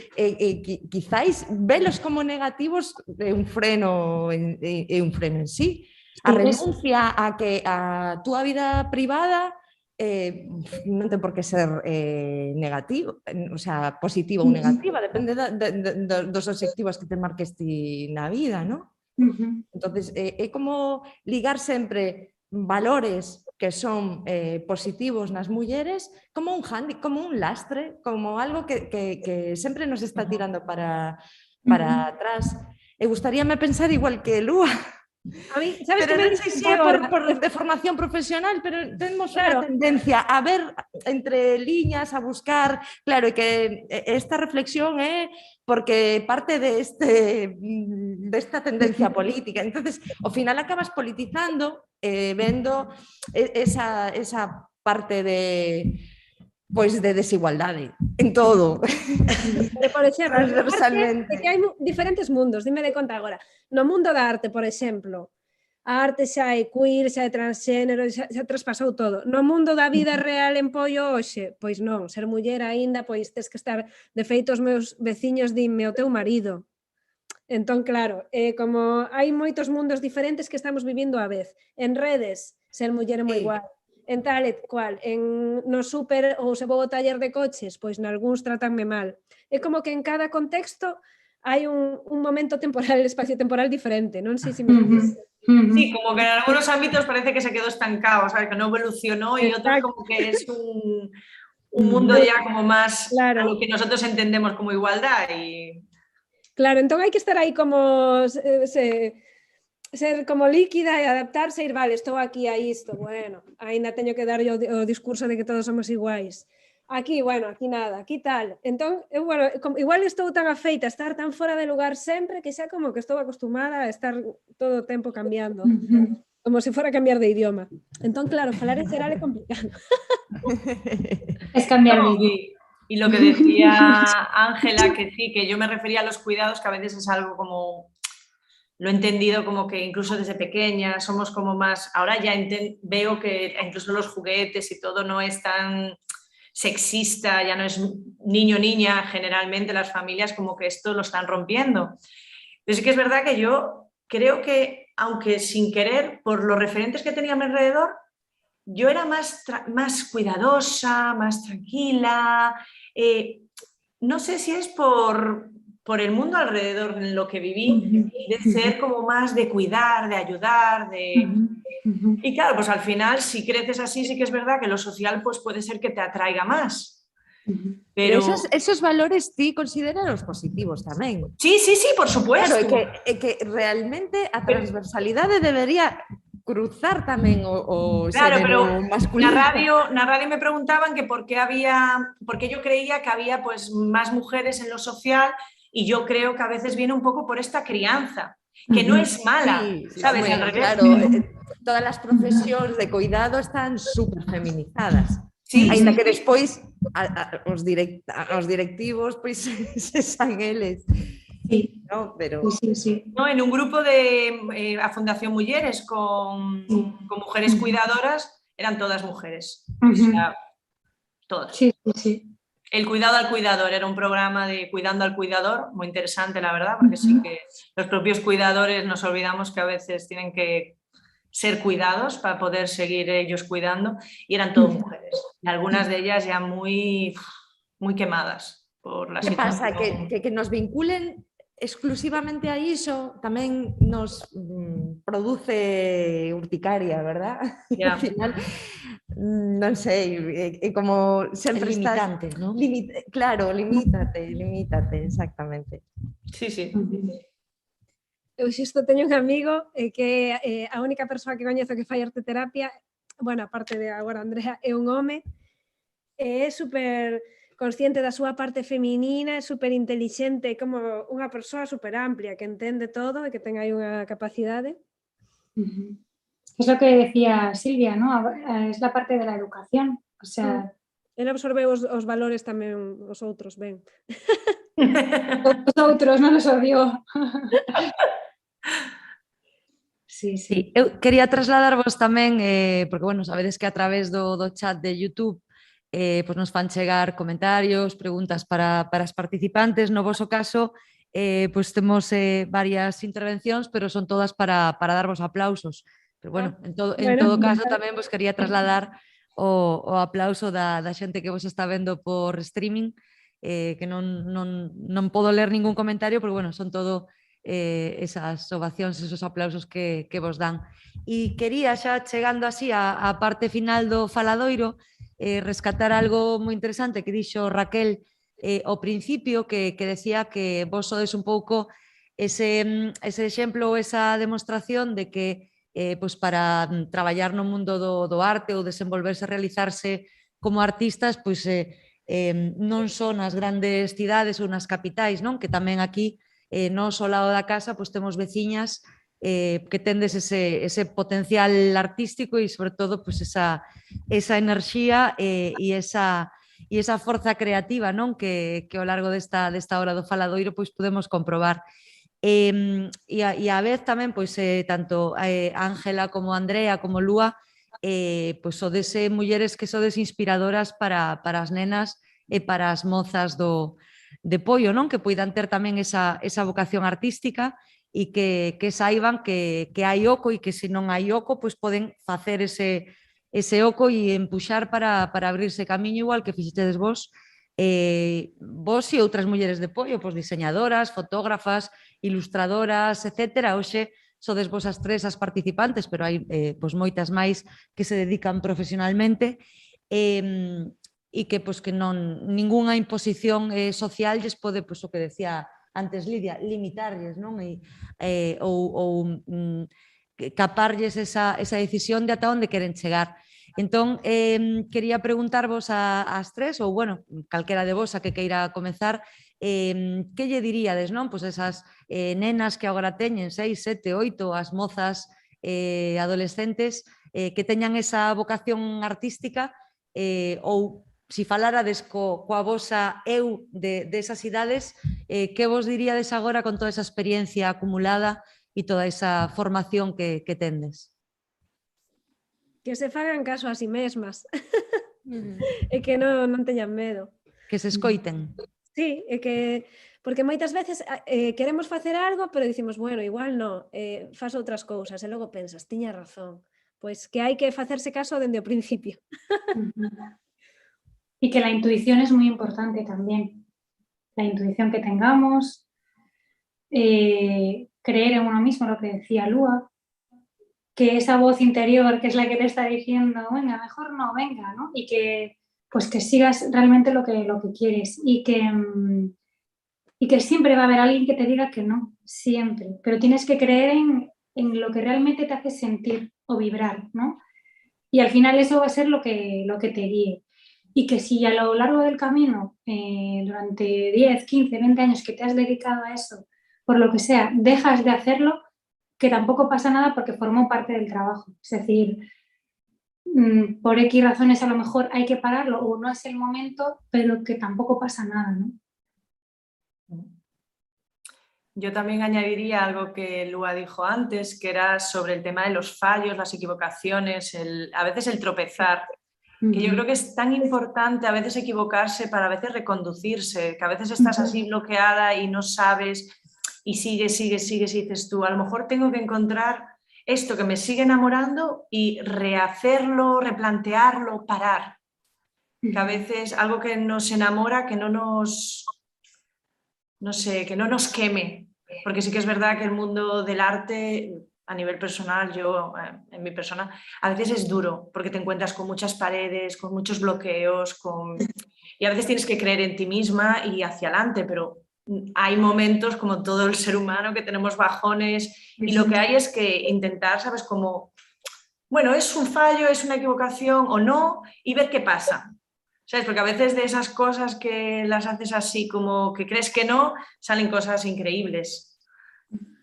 quizáis velos como negativos é un freno en sí. A renuncia a que a túa vida privada non ten por que ser negativo, o sea, positiva ou negativa, depende dos obxectivos que te marques ti na vida, ¿no? Entonces, é como ligar sempre valores que son positivos nas mulleres como un lastre, como algo que sempre nos está tirando para atrás. E gustaríame pensar igual que Lúa. A mí, ¿sabes pero qué me non sei dice se é ahora? por de formación profesional, pero temos Claro. unha tendencia a ver entre liñas, a buscar, claro, e que esta reflexión é porque parte desta tendencia política. Entonces, ao final acabas politizando, vendo esa parte de desigualdade en todo. Pero, por exemplo, transversalmente. que hai diferentes mundos, dime de conta agora. No mundo da arte, por exemplo, a arte xa é queer, xa é transxénero, xa traspasou todo. No mundo da vida real en Poio hoxe, pois non, ser muller aínda, pois tes que estar, de feito os meus veciños dinme o teu marido. Entón, claro, como hai moitos mundos diferentes que estamos vivindo á vez. En redes, ser muller é moi igual. En tal e cual, no súper ou se vou ao taller de coches, pois nalgúns tratanme mal. É como que en cada contexto hai un momento temporal, espacio temporal diferente, non sei se me entiendes. Sí, como que en algunos ámbitos parece que se quedó estancado, ¿sabes? Que no evolucionó y otros como que es un mundo ya como más claro, a lo que nosotros entendemos como igualdad. Y... Claro, entón hai que estar aí como ser como líquida e adaptarse e ir, vale, estou aquí a isto, bueno, aínda teño que dar o discurso de que todos somos iguais. Aquí, bueno, aquí nada, aquí tal. Entón, eu, bueno, igual estou tan afeita a estar tan fora de lugar sempre que xa como que estou acostumada a estar todo o tempo cambiando. Como se fora a cambiar de idioma. Entón, claro, falar en xeral é complicado. Es cambiar de idioma. Y lo que decía Ángela, que sí, que yo me refería a los cuidados, que a veces es algo como... Lo he entendido como que incluso desde pequeña somos como más... Ahora ya veo que incluso los juguetes y todo no es tan sexista, ya no es niño o niña, generalmente las familias como que esto lo están rompiendo. Pero sí que es verdad que yo creo que, aunque sin querer, por los referentes que tenía a mi alrededor, yo era más cuidadosa, más tranquila. No sé si es por el mundo alrededor en lo que viví, de ser como más de cuidar, de ayudar, de... Y claro, pues al final, si creces así, sí que es verdad que lo social pues puede ser que te atraiga más. Pero esos valores ti consideras positivos tamén. Sí, por supuesto. Claro, que realmente a transversalidade debería cruzar tamén o claro, xénero masculino. Na radio me preguntaban que por qué yo creía que había pues más mujeres en lo social y yo creo que a veces viene un poco por esta crianza, que no es mala, sí, ¿sabes? Bueno, claro, todas as profesións de cuidado están super feminizadas. Sí, ainda que despois os directivos pois sexan eles. Sí. No, pero... sí. No, en un grupo de a Fundación Mulleres con mujeres cuidadoras eran todas mujeres. O sea, todas. Sí, sí, sí. El cuidado al cuidador era un programa de cuidando al cuidador, muy interesante, la verdad, porque sí que los propios cuidadores nos olvidamos que a veces tienen que ser cuidados para poder seguir ellos cuidando, y eran todas mujeres. Y algunas de ellas ya muy quemadas por la ¿Qué pasa? situación. Que nos vinculen exclusivamente a iso tamén nos produce urticaria, verdad? Ya. Al final, non sei, como sempre limitante, estás... ¿no? Claro, limítate, exactamente. Sí, sí. Eu xisto teño un amigo que a única persoa que coñezo que fai arte terapia, bueno, aparte de agora Andrea, é un home, e é super consciente da súa parte feminina, é super intelixente, é como unha persoa super amplia que entende todo e que ten aí unha capacidade. Es lo que decía Silvia, ¿no? Es la parte de la educación. O sea, Ele absorbeu os valores tamén os outros, ben. los otros no los odió. Sí, sí. Sí, eu quería trasladarvos tamén, porque, bueno, sabedes que a través do chat de YouTube pois nos fan chegar comentarios, preguntas para as participantes. No voso caso, pois temos varias intervencións, pero son todas para darvos aplausos. Pero, bueno, en todo caso, tamén vos quería trasladar o aplauso da xente que vos está vendo por streaming, que non podo ler ningún comentario, porque, bueno, son todo esas ovacións, esos aplausos que vos dan. E quería, xa chegando así a parte final do faladoiro, rescatar algo moi interesante que dixo Raquel ao principio, que decía que vos sodes un pouco ese exemplo ou esa demostración de que pois para traballar no mundo do arte ou desenvolverse, realizarse como artistas, pois non son as grandes cidades ou nas capitais, non? Que tamén aquí nós ao lado da casa pois temos veciñas que tendes ese potencial artístico e sobre todo pois esa enerxía e esa forza creativa, non? Que ao largo desta hora do faladoiro pois podemos comprobar. E a vez tamén pois tanto Ángela como Andrea como Lúa pois sodes mulleres que sodes inspiradoras para as nenas e para as mozas de Poio, non? Que poidan ter tamén esa vocación artística e que saiban que hai oco e que se non hai oco, pois poden facer ese oco e empuxar para abrirse camiño, igual que fixetedes vos e outras mulleres de Poio, pois diseñadoras, fotógrafas, ilustradoras, etc. Hoxe sodes vos as tres as participantes, pero hai pois moitas máis que se dedican profesionalmente e que pois que non ningunha imposición social lles pode, pois o que decía antes Lidia, limitarlles, non? Ou caparlles esa decisión de ata onde queren chegar. Entón, quería preguntarvos ás tres, ou, bueno, calquera de vos a que queira comezar, que lle diríades, non? Pois esas nenas que agora teñen 6, 7, 8, as mozas adolescentes que teñan esa vocación artística ou si falarades coa vosa eu desas idades, que vos diríades agora con toda esa experiencia acumulada e toda esa formación que tendes? Que se fagan caso a si mesmas e que non teñan medo. Que se escoiten. Sí, é que porque moitas veces queremos facer algo, pero dicimos, bueno, igual non, faz outras cousas, e logo pensas, tiña razón, pois que hai que facerse caso dende o principio. Y que la intuición es muy importante también. La intuición que tengamos, creer en uno mismo, lo que decía Lúa, que esa voz interior que es la que te está diciendo, venga, mejor no, venga, ¿no? Y que pues que sigas realmente lo que quieres y que siempre va a haber alguien que te diga que no, siempre, pero tienes que creer en lo que realmente te hace sentir o vibrar, ¿no? Y al final eso va a ser lo que te guíe. Y que si a lo largo del camino, durante 10, 15, 20 años que te has dedicado a eso, por lo que sea, dejas de hacerlo, que tampoco pasa nada porque formó parte del trabajo. Es decir, por X razones a lo mejor hay que pararlo o no es el momento, pero que tampoco pasa nada, ¿no? Yo también añadiría algo que Lúa dijo antes, que era sobre el tema de los fallos, las equivocaciones, a veces el tropezar. que yo creo que es tan importante a veces equivocarse para a veces reconducirse, que a veces estás así bloqueada y no sabes y sigues y dices tú, a lo mejor tengo que encontrar esto que me sigue enamorando y rehacerlo, replantearlo, parar. Que a veces algo que nos enamora, que no nos, no sé, que no nos queme, porque sí que es verdad que el mundo del arte a nivel personal, yo en mi persona, a veces es duro porque te encuentras con muchas paredes, con muchos bloqueos, y a veces tienes que creer en ti misma y hacia adelante, pero hay momentos como todo el ser humano que tenemos bajones y lo que hay es que intentar, ¿sabes? Como, bueno, es un fallo, es una equivocación o no y ver qué pasa. ¿Sabes? Porque a veces de esas cosas que las haces así como que crees que no, salen cosas increíbles.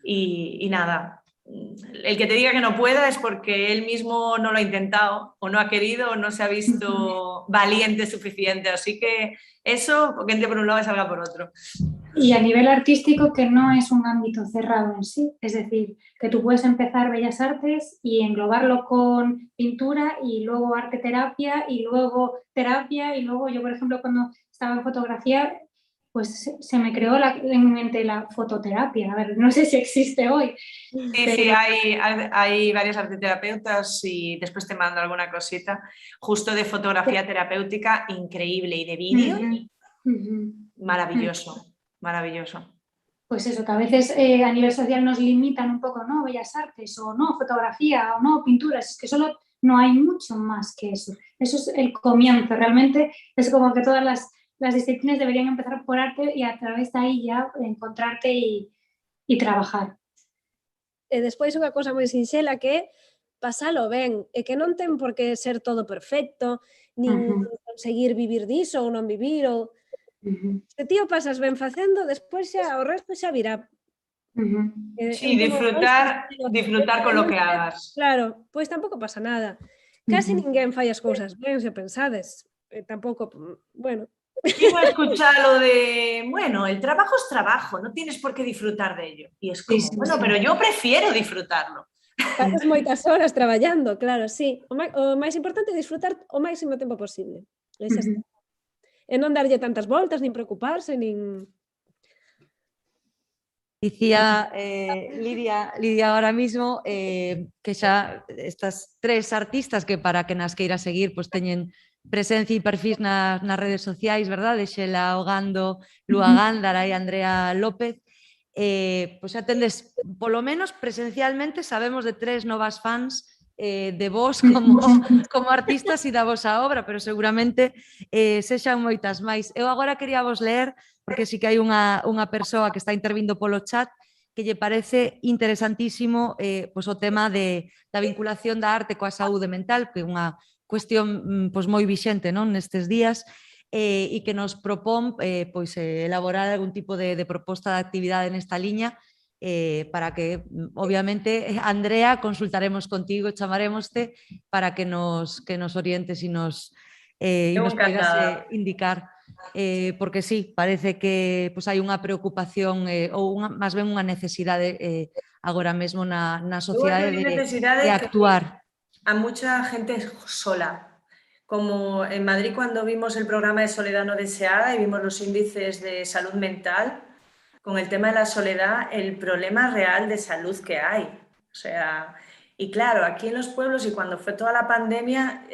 Y nada, el que te diga que no pueda es porque él mismo no lo ha intentado o no ha querido o no se ha visto valiente suficiente. Así que eso, que entre por un lado y salga por otro. Y a nivel artístico, que no es un ámbito cerrado en sí, es decir, que tú puedes empezar Bellas Artes y englobarlo con pintura y luego arte terapia y luego terapia y luego yo, por ejemplo, cuando estaba en fotografía, pues se me creó en mi mente la fototerapia. A ver, no sé si existe hoy. Sí, pero... sí, hay varios arteterapeutas y después te mando alguna cosita justo de fotografía terapéutica increíble y de vídeo, maravilloso. Maravilloso. Pues eso, que a veces a nivel social nos limitan un poco, ¿no? Bellas Artes o no, fotografía o no, pinturas, es que solo no hay mucho más que eso. Eso es el comienzo, realmente es como que todas las disciplinas deberían empezar por arte y a través de ahí ya encontrarte y trabajar. E despois unha cosa moi sinxela que é pasalo ben, e que non ten por que ser todo perfecto, nin conseguir vivir diso ou non vivir, ou se ti o pasas ben facendo, despois xa o resto xa virá. Sí, disfrutar con lo que hagas. Claro, pois tampouco pasa nada. Casi ninguén fai as cousas ben, se pensades. Tampouco, bueno. Yo he escuchado lo de, bueno, el trabajo es trabajo, no tienes por qué disfrutar de ello. Y es como, bueno, pero yo prefiero disfrutarlo. Pasas moitas horas traballando, claro, sí. O máis importante é disfrutar o máximo tempo posible. E non darlle tantas voltas, nin preocuparse, nin... Dicía Lidia ahora mismo que xa estas tres artistas que para que nas queira seguir pues teñen presencia e perfis nas redes sociais, verdade? Xela Ogando, Lua Gándara e Andrea López. Pois xa tendes, polo menos presencialmente, sabemos de tres novas fans de vos como artistas e da vosa obra, pero seguramente sexan moitas máis. Eu agora quería vos ler, porque sí que hai unha persoa que está intervindo polo chat que lle parece interesantísimo pois o tema da vinculación da arte coa saúde mental, que é unha cuestión pois moi vixente, non, nestes días, e que nos propón pois elaborar algún tipo de proposta de actividade nesta liña para que, obviamente, Andrea, consultaremos contigo, chamarémoste para que nos orientes e nos poidas indicar, porque sí, parece que pues, hai unha preocupación ou máis ben unha necesidade agora mesmo na sociedade de actuar. A mucha gente sola. Como en Madrid cuando vimos el programa de Soledad no deseada y vimos los índices de salud mental, con el tema de la soledad, el problema real de salud que hay. O sea, y claro, aquí en los pueblos y cuando fue toda la pandemia,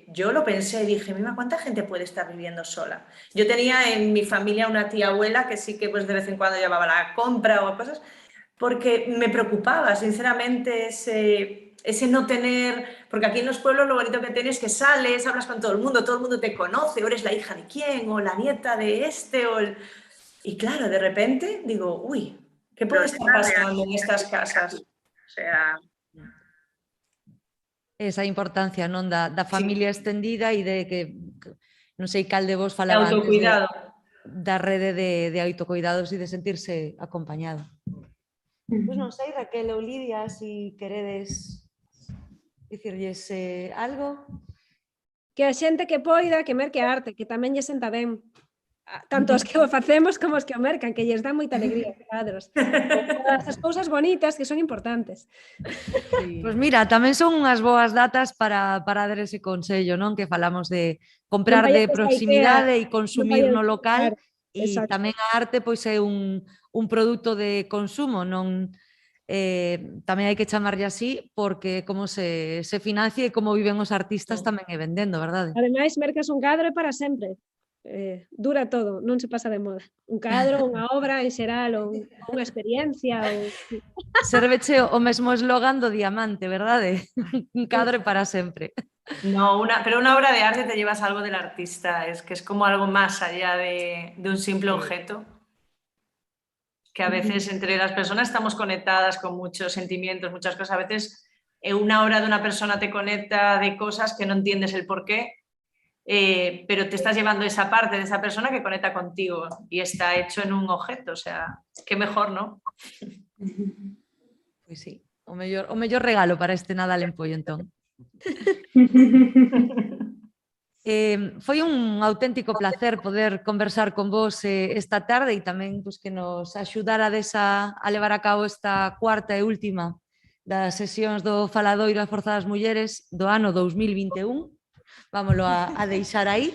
yo lo pensé y dije, mira, ¿cuánta gente puede estar viviendo sola? Yo tenía en mi familia una tía abuela que sí que pues de vez en cuando llevaba la compra o cosas, porque me preocupaba, sinceramente, ese no tener, porque aquí en los pueblos lo bonito que tienes es que sales, hablas con todo el mundo te conoce, o eres la hija de quién, o la nieta de este, o el... Y claro, de repente digo, uy, ¿qué puede estar pasando en estas casas? O sea... Esa importancia non da familia extendida e de que, non sei cal de vos falaba antes da rede de autocuidados e de sentirse acompañado. Pois non sei, Raquel ou Lidia, se queredes dicirlles algo. Que a xente que poida que merque arte, que tamén lle senta ben. tanto os que o facemos como os que o mercan, que lles dá moita alegría os cadros. Todas as cousas bonitas que son importantes. Pois mira, tamén son unhas boas datas para dar ese consello, non? Que falamos de comprar de vaiades a proximidade e IKEA, consumir non no local, claro, e exacto. tamén a arte pois é un produto de consumo, non tamén hai que chamarlle así porque como se financia e como viven os artistas tamén é vendendo, verdade? Ademais, mercas un cadro é para sempre. Dura todo, non se pasa de moda. Un cadro, unha obra en xeral, ou unha experiencia, ou... Serveche o mesmo eslogan do diamante, verdade? Un cadro para sempre. No, pero una obra de arte te llevas algo del artista, es que es como algo más allá de un simple objeto. Que a veces entre las personas estamos conectadas con muchos sentimientos, muchas cosas. A veces una obra de una persona te conecta de cosas que no entiendes el por qué, pero te estás llevando esa parte de esa persona que conecta contigo y está hecho en un objeto, o sea, qué mejor, ¿no? Pois sí, o mellor regalo para este Nadal en Pollo, entón. Foi un auténtico placer poder conversar con vos esta tarde e tamén pues, que nos axudarades a levar a cabo esta cuarta e última das sesións do Faladoiro a Forza das Mulleres do ano 2021. Vámoslo a deixar aí.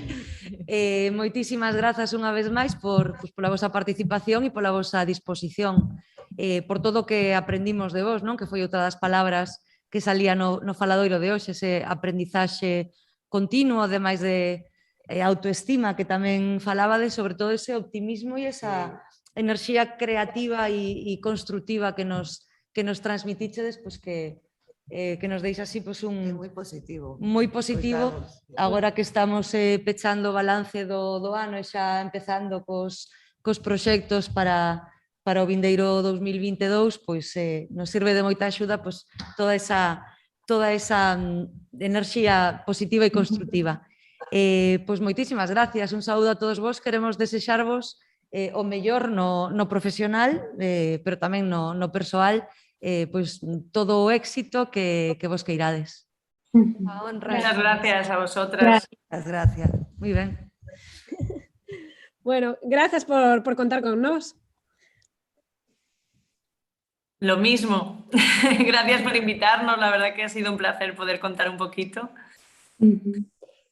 Moitísimas grazas unha vez máis pola vosa participación e pola vosa disposición, por todo o que aprendimos de vos, non? Que foi outra das palabras que salía no Faladoiro de hoxe, ese aprendizaxe continuo, ademais de autoestima que tamén falabades, sobre todo ese optimismo e esa enerxía creativa e constructiva que nos transmitichedes, pues que nos deis así pues moi positivo. Moi positivo, agora que estamos pechando o balance do ano e xa empezando cos proxectos para o vindeiro 2022, pois nos sirve de moita axuda pois toda esa enerxía positiva e constructiva. Pois moitísimas gracias, un saúdo a todos vos, queremos desexarvos o mellor no profesional, pero tamén no persoal, pois todo o éxito que vos queirades. Muchas gracias a vosotras. Gracias. Moi ben. Bueno, gracias por contar con nós. Lo mismo. Gracias por invitarnos. La verdad que ha sido un placer poder contar un poquito.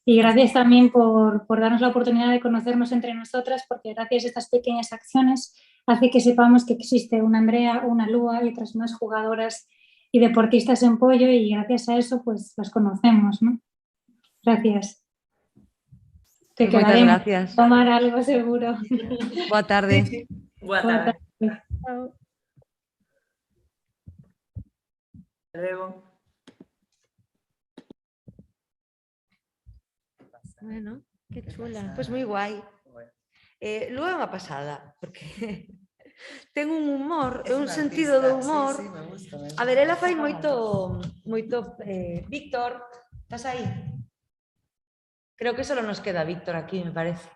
Y gracias también por darnos la oportunidad de conocernos entre nosotras, porque gracias a estas pequeñas acciones hace que sepamos que existe una Andrea, una Lua y otras más jugadoras y deportistas en Pollo, y gracias a eso pues las conocemos, ¿no? Gracias. Te quedaremos a tomar algo seguro. Boa tarde. Boa tarde. Chao. Luego. Bueno, qué chula. Pues moi guai. Luego é unha pasada, porque ten un humor, un sentido do humor. Sí, me gusta. A ver, ela fai moito Víctor, estás aí? Creo que solo nos queda Víctor aquí, me parece.